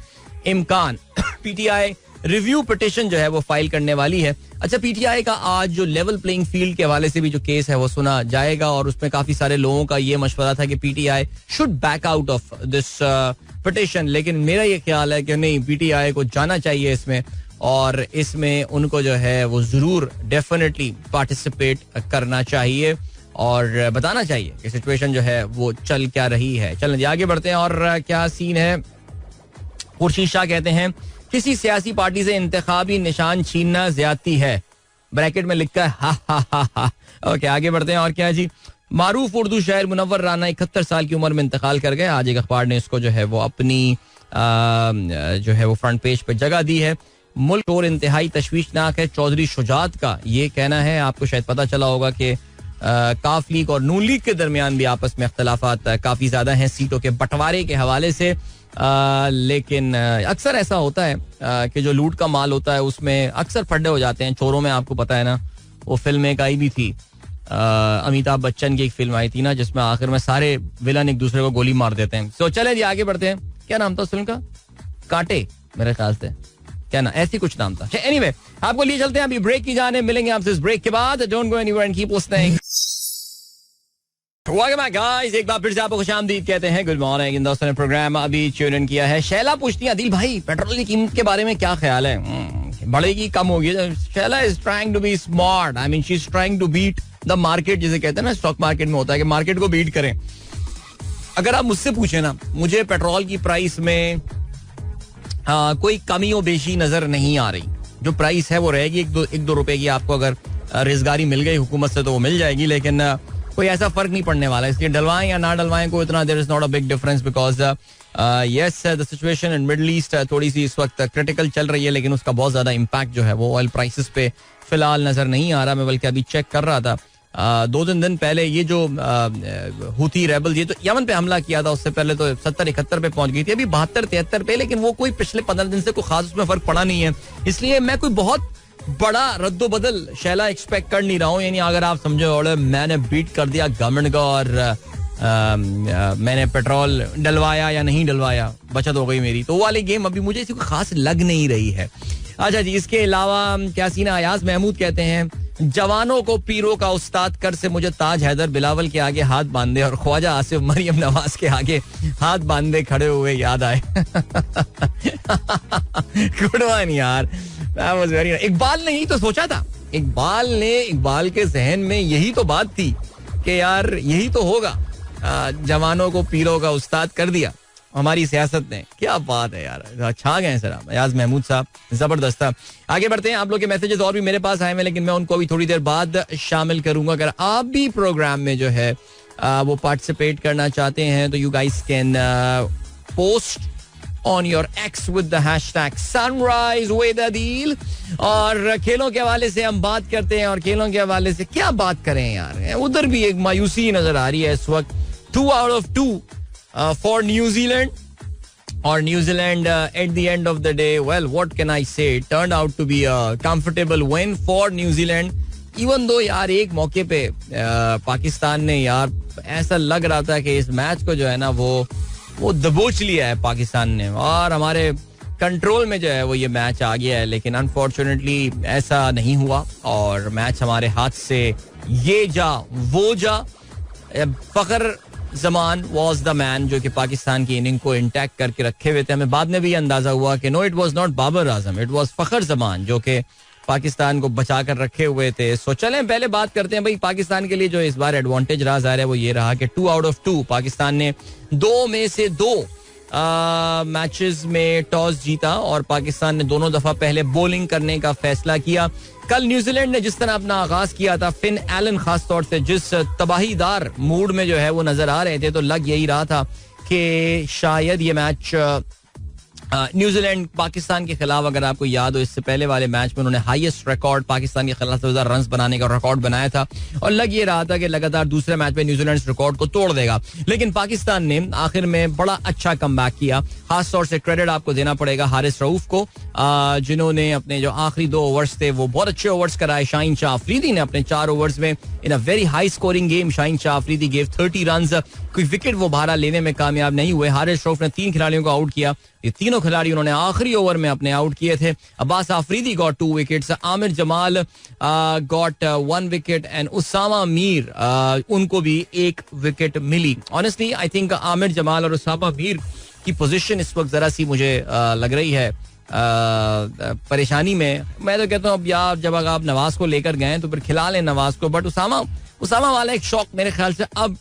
इम्कान। पीटीआई रिव्यू पिटिशन जो है वो फाइल करने वाली है। अच्छा, पीटीआई का आज जो लेवल प्लेइंग फील्ड के हवाले से भी जो केस है वो सुना जाएगा और उसमें काफी सारे लोगों का ये मशवरा था कि PTI should back out of this petition, लेकिन मेरा ये ख्याल है कि नहीं, पीटीआई को जाना चाहिए इसमें और इसमें उनको जो है वो जरूर डेफिनेटली पार्टिसिपेट करना चाहिए और बताना चाहिए कि सिचुएशन जो है वो चल क्या रही है। चलें जी आगे बढ़ते हैं और क्या सीन है। खुर्शीद शाह कहते हैं किसी सियासी पार्टी से इंतखाबी निशान छीनना ज्यादती है, ब्रैकेट में लिखा है हा हा हा हा। ओके आगे बढ़ते हैं और क्या जी। मारूफ उर्दू शायर मुनव्वर राना 71 साल की उम्र में इंतकाल कर गए। आज एक अखबार ने इसको जो है वो अपनी जो है वो फ्रंट पेज पे जगह दी है। मुल्क और इंतहाई तशवीशनाक है, चौधरी शुजात का ये कहना है। आपको शायद पता चला होगा कि काफ लीग और नून लीग के दरमियान भी आपस में अख्तलाफात काफी ज्यादा हैं सीटों के बंटवारे के हवाले से। लेकिन अक्सर ऐसा होता है कि जो लूट का माल होता है उसमें अक्सर फड्डे हो जाते हैं। चोरों में आपको पता है ना, वो फिल्म एक आई भी थी, अमिताभ बच्चन की एक फिल्म आई थी ना, जिसमें आखिर में सारे विलन एक दूसरे को गोली मार देते हैं। तो चलें जी आगे बढ़ते हैं। क्या नाम था उस फिल्म का? कांटे मेरे ख्याल से, क्या ना ऐसी कुछ नाम था। एनीवे आपको लिए चलते हैं अभी ब्रेक की जाने, मिलेंगे आपसे इस ब्रेक के बाद। Don't go anywhere and keep listening. Welcome back guys, एक बार फिर से आपको खुशामदीद कहते हैं। Good morning. इन दोस्तों ने प्रोग्राम अभी ट्यून इन किया है। शैला पूछती है अदिल भाई पेट्रोल की कीमत के बारे में क्या ख्याल है, बढ़ेगी कम होगी? Shaila is trying to be smart, I mean she is trying to beat the market, जिसे कहते हैं ना स्टॉक मार्केट में होता है कि मार्केट को बीट करें। अगर आप मुझसे पूछे ना, मुझे पेट्रोल की प्राइस में कोई कमी और बेशी नजर नहीं आ रही। जो प्राइस है वो रहेगी, एक दो रुपए की आपको अगर रेजगारी मिल गई हुकूमत से तो वो मिल जाएगी, लेकिन कोई ऐसा फर्क नहीं पड़ने वाला। इसलिए डलवाएं या ना डलवाएं को इतना there is not a big difference, because yes the situation in Middle East थोड़ी सी इस वक्त क्रिटिकल चल रही है, लेकिन उसका बहुत ज्यादा इम्पैक्ट जो है वो ऑयल प्राइसेस पे फिलहाल नजर नहीं आ रहा। मैं बल्कि अभी चेक कर रहा था, 2-3 दिन पहले ये जो हुती रेबल ये तो यमन पे हमला किया था, उससे पहले तो 70-71 पे पहुंच गई थी, अभी 72-73 पे, लेकिन वो कोई पिछले 15 दिन से कोई खास उसमें फर्क पड़ा नहीं है। इसलिए मैं कोई बहुत बड़ा रद्दो बदल शैला एक्सपेक्ट कर नहीं रहा हूँ। यानी अगर आप समझो और मैंने बीट कर दिया गवर्नमेंट का और मैंने पेट्रोल डलवाया या नहीं डलवाया, बचत हो गई मेरी, तो वो वाली गेम अभी मुझे इसी को खास लग नहीं रही है। अच्छा जी, इसके अलावा क्या सीना। अयाज महमूद कहते हैं जवानों को पीरों का उस्ताद कर से मुझे ताज हैदर बिलावल के आगे हाथ बांधे और ख्वाजा आसिफ मरियम नवाज के आगे हाथ बांधे खड़े हुए याद आए। गुड वन यार, इकबाल ने ही तो सोचा था, इकबाल के जहन में यही तो बात थी कि यार यही तो होगा, जवानों को पीरों का उस्ताद कर दिया हमारी सियासत ने। क्या बात है यार, छा गए सर आप। अयाज महमूद साहब जबरदस्त था। आगे बढ़ते हैं। आप लोग के मैसेजेस और भी मेरे पास आए हैं, लेकिन मैं उनको अभी थोड़ी देर बाद शामिल करूंगा। अगर आप भी प्रोग्राम में जो है वो पार्टिसिपेट करना चाहते हैं तो you guys can post on your x with the hashtag sunrise with Adeel. और खेलों के हवाले से हम बात करते हैं, और खेलों के हवाले से क्या बात करें यार, उधर भी एक मायूसी नजर आ रही है इस वक्त। 2 out of 2 for New Zealand, or New Zealand at the end of the day, well, what can I say, it turned out to be a comfortable win for New Zealand, even though यार एक मौके पे पाकिस्तान ने यार ऐसा लग रहा था कि इस मैच को जो है ना वो दबोच लिया है पाकिस्तान ने और हमारे कंट्रोल में जो है वो ये मैच आ गया है, लेकिन अनफॉर्चुनेटली ऐसा नहीं हुआ और मैच हमारे हाथ से ये जा वो जा। फखर जमान वॉज द मैन जो कि पाकिस्तान की इनिंग को इंटैक्ट करके रखे हुए थे। हमें बाद में भी अंदाजा हुआ कि no, it was not Babar Azam, it was Fakhar Zaman जो कि पाकिस्तान को बचा कर रखे हुए थे। सो चलें पहले बात करते हैं भाई पाकिस्तान के लिए जो इस बार एडवांटेज रहा है वो ये रहा कि 2 out of 2 पाकिस्तान ने 2 में से 2 मैचेस में टॉस जीता और पाकिस्तान ने दोनों दफा पहले बॉलिंग करने का फैसला किया। कल न्यूजीलैंड ने जिस तरह अपना आगाज किया था, फिन एलन खास तौर से जिस तबाहीदार मूड में जो है वो नजर आ रहे थे, तो लग यही रहा था कि शायद ये मैच न्यूजीलैंड पाकिस्तान के खिलाफ, अगर आपको याद हो इससे पहले वाले मैच में उन्होंने हाईएस्ट रिकॉर्ड पाकिस्तान के खिलाफ 1000 रन बनाने का रिकॉर्ड बनाया था और लग ये रहा था कि लगातार दूसरे मैच में न्यूजीलैंड इस रिकॉर्ड को तोड़ देगा, लेकिन पाकिस्तान ने आखिर में बड़ा अच्छा कमबैक किया। खास तौर से क्रेडिट आपको देना पड़ेगा हारिस रऊफ को, जिन्होंने अपने जो आखिरी 2 ओवर्स थे वो बहुत अच्छे ओवर्स कराए। शाहीन शाह अफरीदी ने अपने 4 ओवर्स में in a very high scoring game Shaheen Shah Afridi gave 30 runs कोई विकेट वो बहरहाल लेने में कामयाब नहीं हुए. हारिस रऊफ ने 3 खिलाड़ियों को आउट किया. ये तीनों खिलाड़ी उन्होंने आखिरी ओवर में अपने आउट किए थे. Abbas Afridi got 2 wickets, Aamir Jamal got 1 wicket and Usama Mir उनको भी 1 विकेट मिली. Honestly I think Aamir Jamal और उसामा मीर की पोजीशन इस वक्त जरा सी मुझे लग रही है परेशानी में. मैं तो कहता हूँ अब यार जब आप नवाज को लेकर गए तो फिर खिला लें नवाज को. बट उसामा वाला एक शौक मेरे ख्याल से अब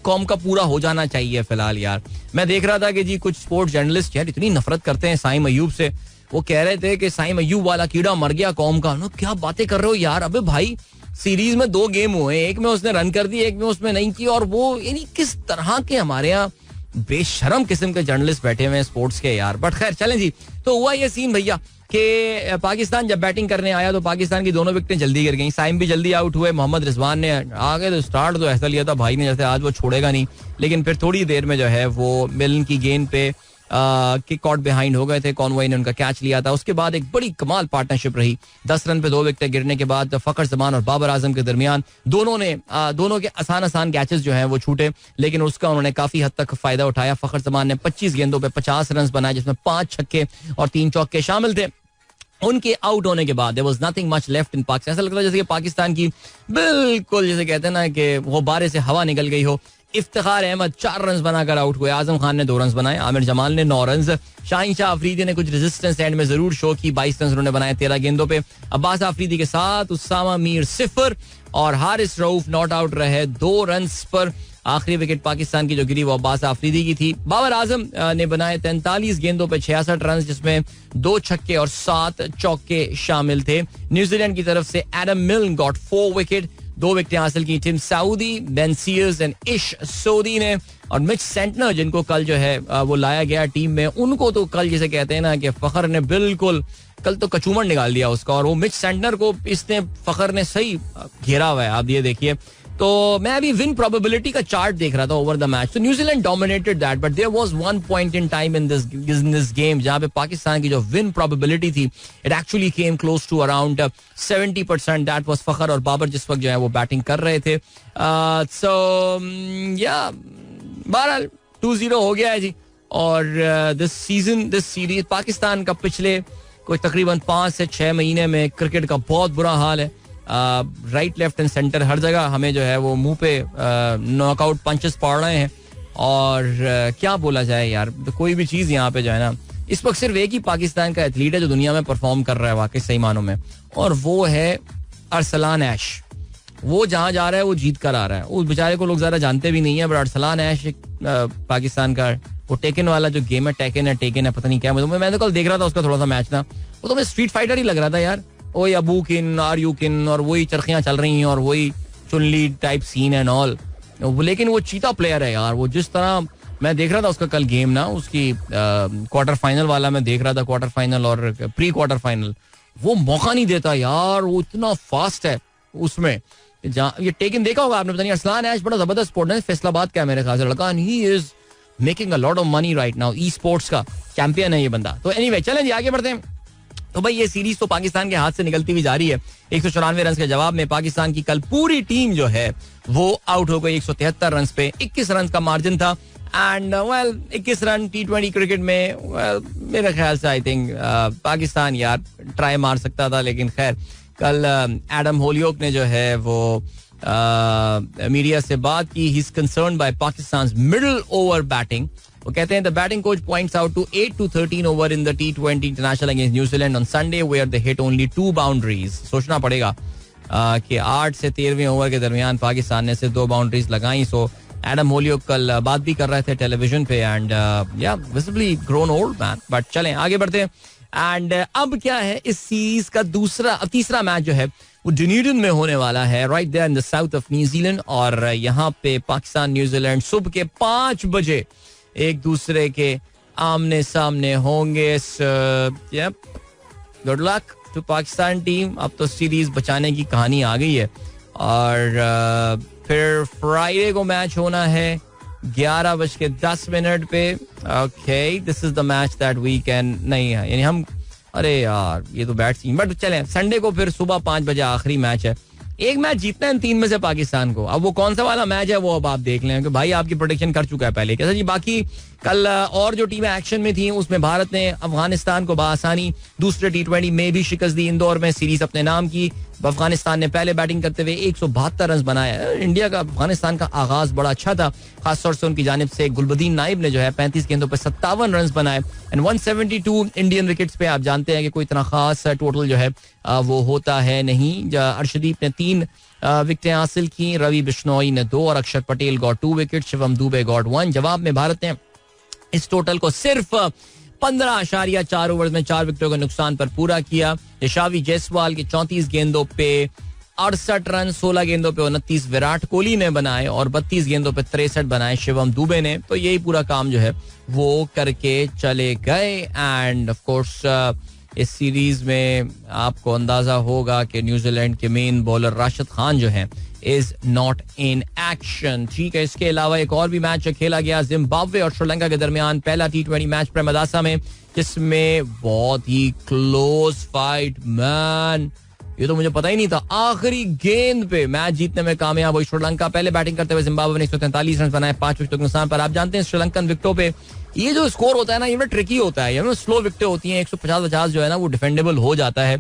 कौम का पूरा हो जाना चाहिए फिलहाल यार. मैं देख रहा था कि जी कुछ स्पोर्ट्स जर्नलिस्ट यार इतनी नफरत करते हैं साइम अयूब से. वो कह रहे थे कि साइम अयूब वाला कीड़ा मर गया कौम का. नो क्या बातें कर रहे हो यार. अबे भाई सीरीज में 2 गेम हुए, एक में उसने रन कर दिए, एक में उसमें नहीं की. और वो यानी किस तरह के हमारे यहाँ बेशरम किस्म के जर्नलिस्ट बैठे हुए हैं स्पोर्ट्स के यार. बट खैर चलें जी. तो हुआ ये सीन भैया कि पाकिस्तान जब बैटिंग करने आया तो पाकिस्तान की दोनों विकेटें जल्दी गिर गई. साइम भी जल्दी आउट हुए. मोहम्मद रिजवान ने आगे तो स्टार्ट तो ऐसा लिया था भाई ने जैसे आज वो छोड़ेगा नहीं. लेकिन फिर थोड़ी देर में जो है वो मिलन की गेंद पे किक आउट बिहाइंड हो गए थे. कॉनवॉय ने उनका कैच लिया था. उसके बाद एक बड़ी कमाल पार्टनरशिप रही. 10 रन पे 2 विकेटें गिरने के बाद फखर जमान और बाबर आजम के दरमियान दोनों के आसान कैचेस जो हैं वो छूटे. लेकिन उसका उन्होंने काफी हद तक फायदा उठाया. फखर जमान ने 25 गेंदों पे 50 रन बनाए जिसमें 5 छक्के और 3 चौके शामिल थे. उनके आउट होने के बाद there was nothing much left in Pakistan. ऐसा लगता है जैसे कि पाकिस्तान की बिल्कुल जैसे कहते हैं ना कि वो बारे से हवा निकल गई हो. इफ्तिखार अहमद 4 रन बनाकर आउट हुए. आजम खान ने 2 रन बनाए. आमिर जमाल ने 9 रन. शाहीन शाह अफरीदी ने कुछ रेजिस्टेंस एंड में जरूर शो की. 22 रन उन्होंने बनाए 13 गेंदों पे. अब्बास आफरीदी के साथ उसामा मीर 0 और हारिस रऊफ नॉट आउट रहे 2 रन पर. आखिरी विकेट पाकिस्तान की जो गिरी वो अब्बास आफरीदी की थी. बाबर आजम ने बनाए 43 गेंदों पे 66 रन जिसमें 2 छक्के और 7 चौके शामिल थे. न्यूजीलैंड की तरफ से एडम मिल्न गॉट 4 विकेट. 2 विकेटें हासिल की Tim Southee, Ben Sears and Ish Sodhi ने. और मिच सेंटनर जिनको कल जो है वो लाया गया टीम में, उनको तो कल जैसे कहते हैं ना कि फखर ने बिल्कुल कल तो कचूमर निकाल दिया उसका. और वो मिच सेंटनर को इसने फखर ने सही घेरा हुआ है. आप ये देखिए. तो मैं अभी विन प्रोबेबिलिटी का चार्ट देख रहा था ओवर द मैच. तो New Zealand dominated that but there was one point in time in this game जहां पे पाकिस्तान की जो विन प्रोबेबिलिटी थी it actually came close to around 70%. That was Fakhar और बाबर जिस वक्त जो है वो बैटिंग कर रहे थे. सो या बहरहाल 2-0 हो गया है जी. और दिस सीरीज पाकिस्तान का पिछले कोई तकरीबन 5 से 6 महीने में क्रिकेट का बहुत बुरा हाल है. राइट लेफ्ट एंड सेंटर हर जगह हमें जो है वो मुंह पे नॉकआउट पंचेस पड़ रहे हैं. और क्या बोला जाए यार. तो कोई भी चीज यहाँ पे जो है ना इस वक्त सिर्फ एक ही पाकिस्तान का एथलीट है जो दुनिया में परफॉर्म कर रहा है वाकई सही मानों में. और वो है अरसलान ऐश. वो जहाँ जा रहा है वो जीत कर आ रहा है. उस बेचारे को लोग ज्यादा जानते भी नहीं है बट अरसलान ऐश पाकिस्तान का वो टेकन वाला जो गेम है टेकन है पता नहीं क्या. मैं तो कल देख रहा था उसका थोड़ा सा मैच ना. वो तो मैं स्ट्रीट फाइटर ही लग रहा था यार. वही अबू किन आर यू किन और वही चरखियां चल रही हैं और वही चुनली टाइप सीन एंड ऑल. लेकिन वो चीता प्लेयर है यार. वो जिस तरह मैं देख रहा था उसका कल गेम ना उसकी क्वार्टर फाइनल वाला मैं देख रहा था. क्वार्टर फाइनल और प्री क्वार्टर फाइनल वो मौका नहीं देता यार. वो इतना फास्ट है उसमें. ये टेकन देखा होगा आपने. पता नहीं अरसलान ऐश बड़ा जबरदस्त स्पोर्ट है. फैसलाबाद का मेरे ख्याल से लड़का. He is making a lot of money right now. E sports का चैंपियन है ये बंदा. तो एनीवे चलें जी आगे बढ़ते हैं. तो भाई ये सीरीज तो पाकिस्तान के हाथ से निकलती हुई जा रही है. 194 रन के जवाब में पाकिस्तान की कल पूरी टीम जो है वो आउट हो गई 173 रन पे. 21 रन का मार्जिन था. एंड 21 रन T20 क्रिकेट में मेरे ख्याल से आई थिंक पाकिस्तान यार ट्राई मार सकता था. लेकिन खैर कल एडम होलियोक ने जो है वो मीडिया से बात की. He is concerned by Pakistan middle over batting. वो कहते हैं the batting coach points out to 8 to 13 over in the T20 international against New Zealand on Sunday where they hit only 2 boundaries. सोचना पड़ेगा कि 8 से 13वें ओवर के दरमियान पाकिस्तान ने सिर्फ 2 बाउंड्रीज लगाई. सो एडम होलियोक कल बात भी कर रहे थे टेलीविजन पे. एंड या visibly grown old man. But चलें आगे बढ़ते हैं. एंड अब क्या है इस सीरीज का तीसरा मैच जो है वो डुनीडन में होने वाला है right there in the south of New Zealand. और यहाँ पे पाकिस्तान न्यूजीलैंड सुबह के 5 बजे एक दूसरे के आमने सामने होंगे. Good luck to Pakistan team. अब तो सीरीज बचाने की कहानी आ गई है. और फिर फ्राइडे को मैच होना है 11:10 पे. Okay this is the match that we can नहीं है यानी हम. अरे यार ये तो बैड सीन. बट चलें संडे को फिर सुबह 5 बजे आखिरी मैच है. एक मैच जीतना है 3 में से पाकिस्तान को. अब वो कौन सा वाला मैच है वो अब आप देख लें कि भाई आपकी प्रोडिक्शन कर चुका है पहले. कैसा जी. बाकी कल और जो टीमें एक्शन में थी उसमें भारत ने अफगानिस्तान को बआसानी दूसरे T20 में भी शिकस्त दी. इंदौर में सीरीज अपने नाम की. अफगानिस्तान ने पहले बैटिंग करते हुए 172 रन बनाया. इंडिया का अफगानिस्तान का आगाज बड़ा अच्छा था, खासतौर से उनकी जानिब से गुलबदीन नाइब ने जो है 35 गेंदों पर 57 रन बनाए एंड 172 इंडियन विकेट्स पे. आप जानते हैं कि कोई इतना खास टोटल जो है वो होता है नहीं. अर्शदीप ने 3 विकेटें हासिल की, रवि बिश्नोई ने 2 और अक्षर Patel got 2 wicket, Shivam Dubey got 1. जवाब में भारत ने इस टोटल को सिर्फ 15.4 ओवर्स में 4 विकेटों के नुकसान पर पूरा किया. यशावी जायसवाल की 34 गेंदों पे 68 रन, 16 गेंदों पे 29 विराट कोहली ने बनाए और 32 गेंदों पे 63 बनाए शिवम दुबे ने. तो यही पूरा काम जो है वो करके चले गए. एंड ऑफ कोर्स इस सीरीज में आपको अंदाजा होगा कि न्यूजीलैंड के मेन बॉलर राशिद खान जो है इज नॉट इन एक्शन. ठीक है. इसके अलावा एक और भी मैच खेला गया जिम्बाब्वे और श्रीलंका के दरमियान. पहला T20 मैच प्रेमदासा में, जिसमें बहुत ही क्लोज फाइट. मैन ये तो मुझे पता ही नहीं था. आखिरी गेंद पे मैच जीतने में कामयाब हुई श्रीलंका. पहले बैटिंग करते हुए जिम्बाब्वे ने 143 रन बनाए 5 विकेटों के नुकसान पर. आप जानते हैं श्रीलंकन विकेटों पे ये जो स्कोर होता है ना, ये ट्रिकी होता है. ये स्लो विकेटें होती हैं. 150 जो है ना वो डिफेंडेबल हो जाता है.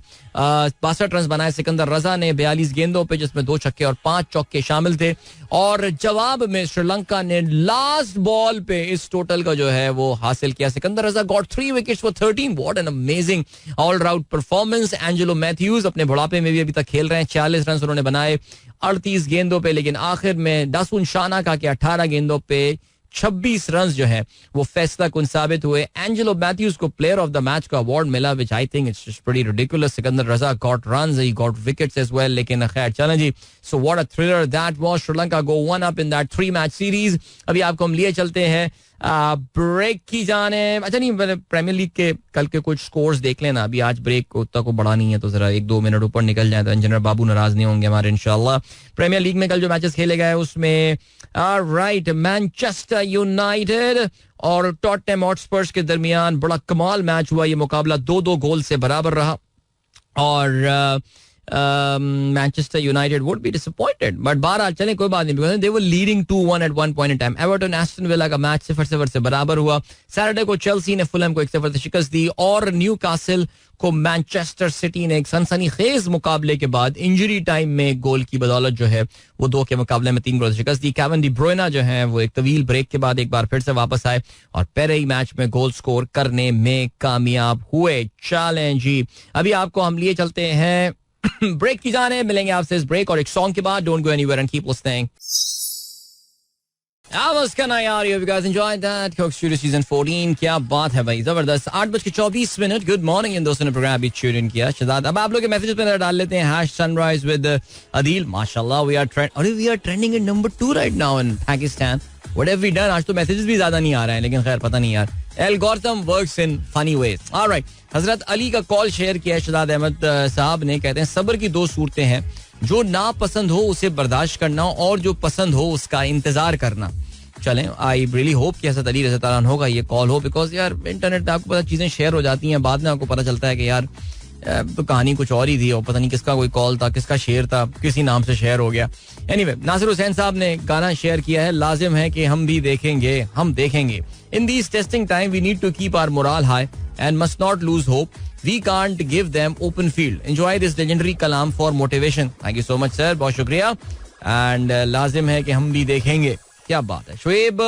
62 रन बनाए सिकंदर रजा ने 42 गेंदों पे, जिसमें 2 छक्के और 5 चौके शामिल थे. और जवाब में श्रीलंका ने लास्ट बॉल पे इस टोटल का जो है वो हासिल किया. Sikandar Raza got 3 wickets for 13. What an amazing all round performance. Angelo Mathews अपने बुढ़ापे में भी अभी तक खेल रहे हैं. 46 रन उन्होंने बनाए 38 गेंदों पे, लेकिन आखिर में दासून शानाका के 18 गेंदों पे 26 रन जो है वो फैसला कुन साबित हुए. एंजेलो मैथ्यूज को प्लेयर ऑफ द मैच का अवार्ड मिला, which I think it's just pretty ridiculous. Sikandar Raza got runs, he got wickets as well. लेकिन खैर चलें जी. So what a thriller that was. Sri Lanka go 1 up in that 3 match series. अभी आपको हम लिए चलते हैं ब्रेक की जाने. अच्छा नहीं, प्रीमियर लीग के कल के कुछ स्कोर्स देख लेना. अभी आज ब्रेक उतना को बड़ा नहीं है, तो जरा 1-2 मिनट ऊपर निकल जाए तो इंजीनियर बाबू नाराज नहीं होंगे हमारे इंशाल्लाह. प्रीमियर लीग में कल जो मैचेस खेले गए उसमें राइट मैनचेस्टर यूनाइटेड और टॉटनहम हॉटस्पर्स के दरमियान बड़ा कमाल मैच हुआ. ये मुकाबला 2-2 गोल से बराबर रहा और Manchester United would be disappointed, but बहरहाल चलें कोई बात नहीं, because they were leading 2-1 at one point in time. Everton Aston Villa का मैच 0-0 से बराबर हुआ. सैटरडे को चेल्सी ने फुलहम को 1-0 से शिकस्त दी और न्यूकासल को मैनचेस्टर सिटी ने एक सनसनीखेज मुकाबले के बाद इंजरी टाइम में गोल की बदौलत जो है वो 2 के मुकाबले में 3 गोल से शिकस्त दी. केविन डी ब्रुयना जो है वो एक तवील ब्रेक के बाद एक बार फिर से वापस आए और पहले ही मैच में गोल स्कोर करने में कामयाब हुए. चलें जी, अभी आपको हम लिए चलते हैं ब्रेक की जाने. मिलेंगे आपसे इस ब्रेक और एक सॉन्ग के बाद. Don't go anywhere and keep listening. यार you guys enjoyed that Coke Studio Season 14. क्या बात है भाई, जबरदस्त. 8:24. Good morning. इन दोस्तों ने प्रोग्राम अभी ट्यून इन किया. शहजाद, अब आप लोग के मैसेजेस पे नजर डाल लेते हैं. #sunrise with Adil. माशाल्लाह we are trending in number 2 right now in Pakistan. What have we done? आज तो मैसेजेस भी ज्यादा नहीं आ रहे हैं, लेकिन खैर पता नहीं यार. Algorithm works in funny ways. All right. हजरत अली का कॉल शेयर किया शहजाद अहमद साहब ने. कहते हैं सब्र की 2 सूरतें हैं, जो नापसंद हो उसे बर्दाश्त करना और जो पसंद हो उसका इंतजार करना. चलें, आई रियली होप कि हज़रत अली रज़ी अल्लाह अन्हु होगा ये कॉल हो, बिकॉज यार इंटरनेट पे आपको पता चीज़ें शेयर हो जाती हैं, बाद में आपको पता चलता है कि यार तो कहानी कुछ और ही थी और पता नहीं किसका कोई कॉल था, किसका शेयर था, किसी नाम से शेयर हो गया. एनीवे, नासिर हुसैन साहब ने गाना शेयर किया है. लाजिम है कि हम भी देखेंगे, हम देखेंगे. In these testing time we need to keep our morale high and must not lose hope. We can't give them open field. Enjoy this legendary kalam for motivation. Thank you so much sir, बहुत शुक्रिया. And लाजिम है कि हम भी देखेंगे. क्या बात है. शुएब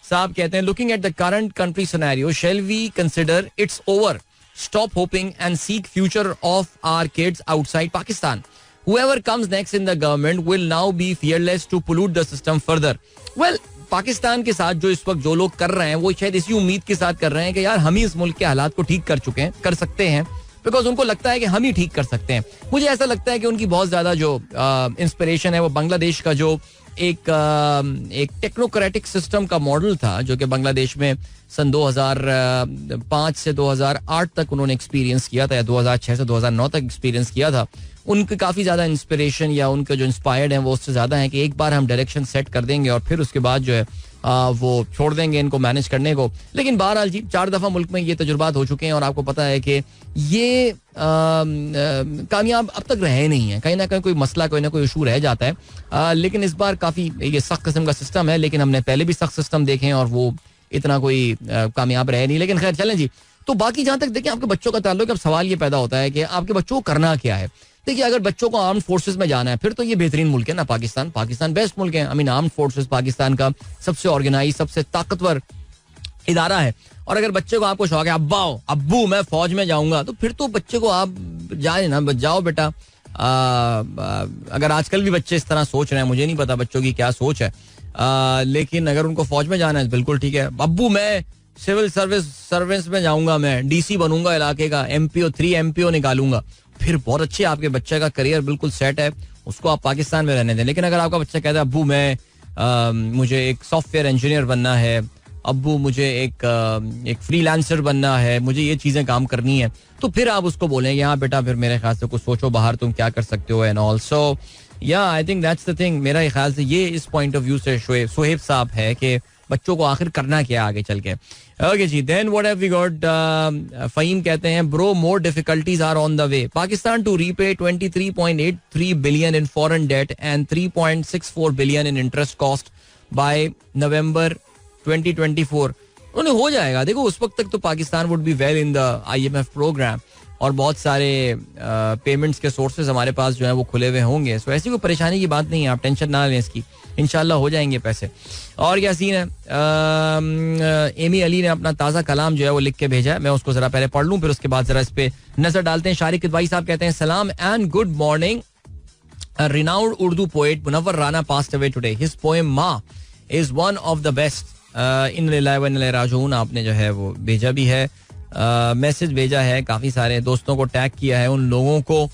साहब कहते हैं looking at the current country scenario, shall we consider it's over? Stop hoping and seek future of our kids outside Pakistan. Whoever comes next in the government will now be fearless to pollute the system further. Well, Pakistan के साथ जो इस वक्त जो लोग कर रहे हैं वो शायद इसी उम्मीद के साथ कर रहे हैं कि यार हम ही इस मुल्क के हालात को ठीक कर चुके हैं, कर सकते हैं, बिकॉज उनको लगता है कि हम ही ठीक कर सकते हैं. मुझे ऐसा लगता है कि उनकी बहुत ज्यादा जो इंस्पिरेशन है वो बांग्लादेश का जो एक टेक्नोक्रेटिक सिस्टम का मॉडल था, जो कि बांग्लादेश में सन 2005 से 2008 तक उन्होंने एक्सपीरियंस किया था, या 2006 से 2009 तक एक्सपीरियंस किया था. उनके काफ़ी ज़्यादा इंस्पिरेशन या उनके जो इंस्पायर्ड हैं वो उससे ज़्यादा है कि एक बार हम डायरेक्शन सेट कर देंगे और फिर उसके बाद जो है वो छोड़ देंगे इनको मैनेज करने को. लेकिन बहरहाल जी 4 दफा मुल्क में ये तजुर्बात हो चुके हैं और आपको पता है कि ये कामयाब अब तक रहे नहीं है. कहीं ना कहीं कोई मसला, कोई ना कोई इशू रह जाता है. लेकिन इस बार काफी ये सख्त किस्म का सिस्टम है. लेकिन हमने पहले भी सख्त सिस्टम देखे हैं और वो इतना कोई कामयाब रहे नहीं. लेकिन खैर चलें जी. तो बाकी जहां तक देखिए आपके बच्चों का ताल्लुक, अब सवाल ये पैदा होता है कि आपके बच्चों को करना क्या है. देखिए अगर बच्चों को आर्म्ड फोर्सेस में जाना है फिर तो ये बेहतरीन मुल्क है ना पाकिस्तान. पाकिस्तान बेस्ट मुल्क है. I mean armed forces Pakistan का सबसे ऑर्गेनाइज, सबसे ताकतवर इदारा है. और अगर बच्चे को आपको शौक है अब्बू मैं फौज में जाऊंगा, तो फिर तो बच्चे को आप जाए ना, जाओ बेटा. अगर आजकल भी बच्चे इस तरह सोच रहे हैं, मुझे नहीं पता बच्चों की क्या सोच है. लेकिन अगर उनको फौज में जाना है बिल्कुल ठीक है. अब्बू मैं सिविल सर्विस में जाऊंगा, मैं डीसी बनूंगा इलाके का, एमपीओ 3 एमपीओ निकालूंगा, फिर बहुत अच्छे आपके बच्चे का करियर बिल्कुल सेट है, उसको आप पाकिस्तान में रहने दें. लेकिन अगर आपका बच्चा कहता है अब्बू मैं मुझे एक सॉफ्टवेयर इंजीनियर बनना है, अब्बू मुझे एक फ्रीलांसर बनना है, मुझे ये चीजें काम करनी है, तो फिर आप उसको बोलेंगे हाँ बेटा फिर मेरे ख्याल से कुछ सोचो बाहर तुम क्या कर सकते हो and all. So yeah I think that's the thing. मेरा ख्याल से ये इस पॉइंट ऑफ व्यू से सोहेब साहब है कि बच्चों को आखिर करना क्या आगे चल के. ओके जी, then what have we got. Faheem कहते हैं bro more difficulties are on the way. Pakistan to repay 23.83 billion in foreign debt and 3.64 billion in interest cost by November 2024. उन्हें हो जाएगा. देखो उस वक्त तक तो Pakistan would be well in the IMF programme और बहुत सारे पेमेंट्स के सोर्सेज हमारे पास जो है वो खुले हुए होंगे. सो ऐसी कोई परेशानी की बात नहीं है, आप टेंशन ना लें इसकी, इंशाल्लाह हो जाएंगे पैसे. और क्या सीन है. एमी अली ने अपना ताज़ा कलाम जो है वो लिख के भेजा है, मैं उसको जरा पहले पढ़ लूँ फिर उसके बाद जरा इस पे नजर डालते हैं. शारिक इदवाई साहब कहते हैं सलाम and good morning. Renowned Urdu poet Munawwar Rana passed away today. His poem Ma is one of the best. इन लिल्लाहि व इन्ना इलैहि राजिऊन आपने जो है वो भेजा भी है, मैसेज भेजा है, काफ़ी सारे दोस्तों को टैग किया है, उन लोगों को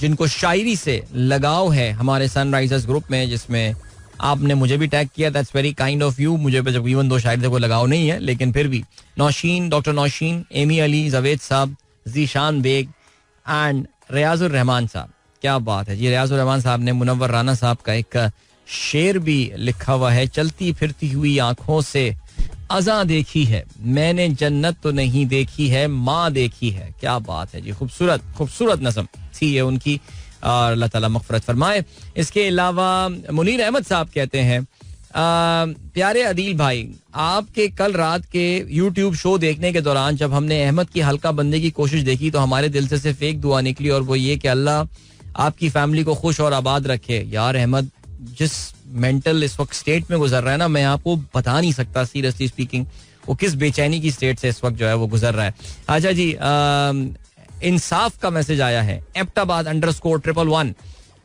जिनको शायरी से लगाव है हमारे सनराइजर्स ग्रुप में, जिसमें आपने मुझे भी टैग किया. That's very kind of you. मुझे इवन दो शायरी से कोई लगाव नहीं है लेकिन फिर भी नौशीन, डॉक्टर नौशीन, एमी अली, जवेद साहब, जीशान बेग एंड रियाजुर रहमान साहब. क्या बात है जी. रियाजुर रहमान साहब ने मुनव्वर राना साहब का एक शेर भी लिखा हुआ है. चलती फिरती हुई आंखों से अज़ां देखी है मैंने, जन्नत तो नहीं देखी है माँ देखी है. क्या बात है जी. खूबसूरत खूबसूरत नज़म थी ये उनकी और अल्लाह ताला मग़फ़िरत फरमाए. इसके अलावा मुनीर अहमद साहब कहते हैं प्यारे अदील भाई, आपके कल रात के यूट्यूब शो देखने के दौरान जब हमने अहमद की हल्का बनने की कोशिश देखी तो हमारे दिल से सिर्फ एक दुआ निकली और वो ये कि अल्लाह आपकी फैमिली को खुश और आबाद रखे. यार अहमद जिस मेंटल इस वक्त स्टेट में गुजर रहा है ना, मैं आपको बता नहीं सकता सीरियसली स्पीकिंग वो किस बेचैनी की स्टेट से इस वक्त जो है वो गुजर रहा है. अच्छा जी, इंसाफ का मैसेज आया है एबटाबाद _111.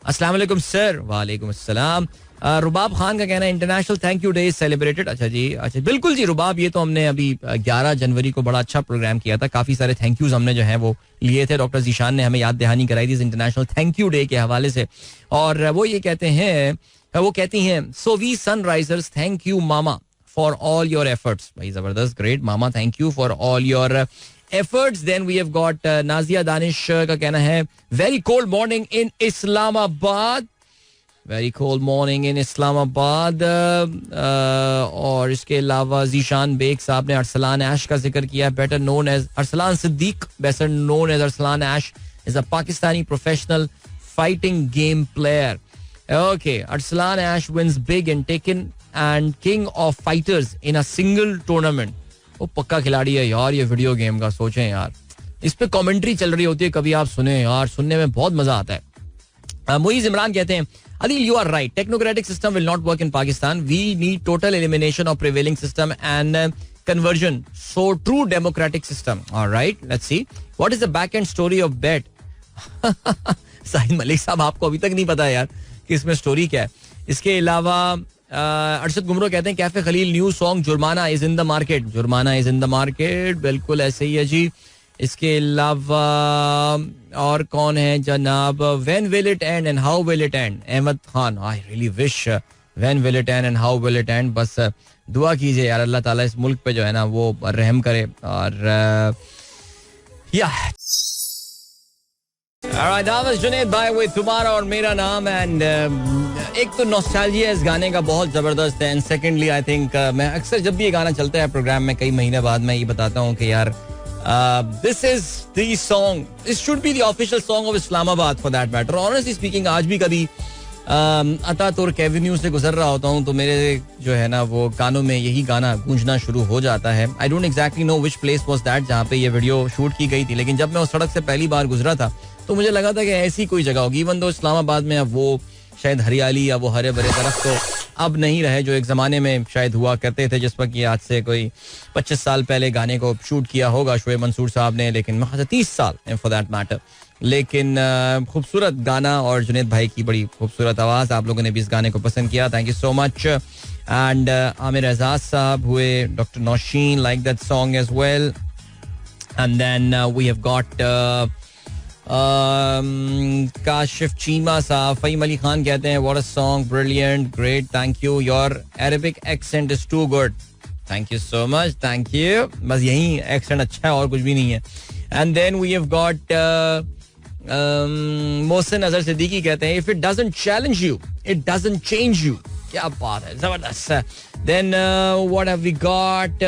अस्सलाम वालेकुम सर. वालेकुम अस्सलाम. रुबाब खान का कहना है international thank you day is celebrated. अच्छा जी, अच्छा बिल्कुल जी रुबाब, ये तो हमने अभी 11 जनवरी को बड़ा अच्छा प्रोग्राम किया था, काफी सारे थैंक यूज हमने जो है वो लिए थे. डॉक्टर जीशान ने हमें याद दहानी कराई थी इंटरनेशनल थैंक यू डे के हवाले से. और वो ये कहते हैं, वो कहती हैं so we Sunrisers thank you मामा फॉर ऑल योर एफर्ट्स. भाई जबरदस्त, ग्रेट मामा, thank you for all your efforts. Then we have got Nazia Danish का कहना है very cold morning in Islamabad. Very cold morning in Islamabad. और इसके अलावा जीशान बेग साहब ने अरसलान ऐश का जिक्र किया, better known as Arsalan Siddique, better known as Arsalan Ash, is a Pakistani professional fighting game player. Okay, Arslan Ash wins big and taken and king of fighters in a single tournament. वो पक्का खिलाड़ी है यार ये वीडियो गेम का. सोचें यार, इस पे कमेंट्री चल रही होती है, कभी आप सुने यार, सुनने में बहुत मजा आता है. मुईज इमरान कहते हैं Adil, you are right. Technocratic system will not work in Pakistan. We need total elimination of prevailing system and conversion. So true democratic system. All right, let's see. What is the back end story of bet? Shahid Malik साहब, आपको अभी तक नहीं पता है यार कि इसमें स्टोरी क्या है. इसके अलावा अरशद गुमरो कहते हैं कैफे खलील न्यू सॉन्ग जुर्माना इज इन द मार्केट. जुर्माना इज इन द मार्केट, बिल्कुल ऐसे ही है जी. इसके अलावा और कौन है जनाब, when will it end and how will it end. Ahmad Khan, I really wish when will it end and how will it end. बस दुआ कीजिए यार अल्लाह ताला इस मुल्क पे जो है ना वो रहम करे. और या Alright, that was Junaid Bhai with तुम्हारा और मेरा नाम. And एक तो नॉस्टैल्जिया इस गाने का बहुत जबरदस्त है, एंड सेकेंडली आई थिंक मैं अक्सर जब भी ये गाना चलता है प्रोग्राम में कई महीने बाद मैं ये बताता हूँ कि यार this is the song, this should be the official song of Islamabad for that matter. Honestly speaking आज भी कभी अतातुर्क एवेन्यू से गुजर रहा होता हूँ तो मेरे जो है ना वो कानों में यही गाना गूंजना शुरू हो जाता है. I don't exactly know which place was that जहाँ पे ये वीडियो शूट की गई थी, लेकिन जब मैं उस सड़क से पहली बार गुजरा था तो मुझे लगा था कि ऐसी कोई जगह होगी. इवन दो इस्लामाबाद में अब वो शायद हरियाली या वो हरे भरे दरख्त तो अब नहीं रहे जो एक जमाने में शायद हुआ करते थे, जिस पर कि आज से कोई 25 साल पहले गाने को शूट किया होगा शोएब मंसूर साहब ने, लेकिन 30 साल फॉर दैट मैटर. लेकिन खूबसूरत गाना और जुनैद भाई की बड़ी खूबसूरत आवाज, आप लोगों ने भी इस गाने को पसंद किया, thank you so much. And Aamir Ejaz साहब हुए, doctor Nausheen like that song as well. And then we have got Kashif Cheema साहब. फहीम अली खान कहते हैं what a song, brilliant, great, thank you, your Arabic accent is too good. Thank you so much, thank you. बस यही accent अच्छा है और कुछ भी नहीं है. And then we have got Mohsin Azhar Siddiqui कहते हैं if it doesn't challenge you it doesn't change you. क्या बात है, जबरदस्त है. Then what have we got,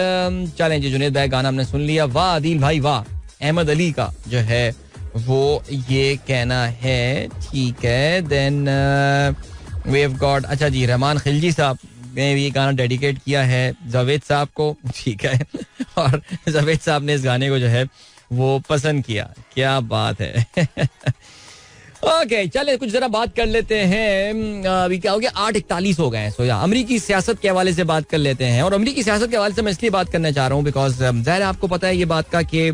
challenge Junaid भाई गाना हमने सुन लिया. वाह आदिल भाई वाह. अहमद अली का जो है वो ये कहना है, ठीक है. देन वी हैव गॉट, अच्छा जी, रहमान खिलजी साहब ने ये गाना डेडिकेट किया है जावेद साहब को, ठीक है. और जावेद साहब ने इस गाने को जो है वो पसंद किया. क्या बात है. ओके चले कुछ जरा बात कर लेते हैं. अभी क्या हो गया, 8:41 हो गए हैं. सो अमरीकी सियासत के हवाले से बात कर लेते हैं. और अमरीकी सियासत के हवाले से मैं इसलिए बात करना चाह रहा हूँ बिकॉज जाहिर है आपको पता है ये बात का कि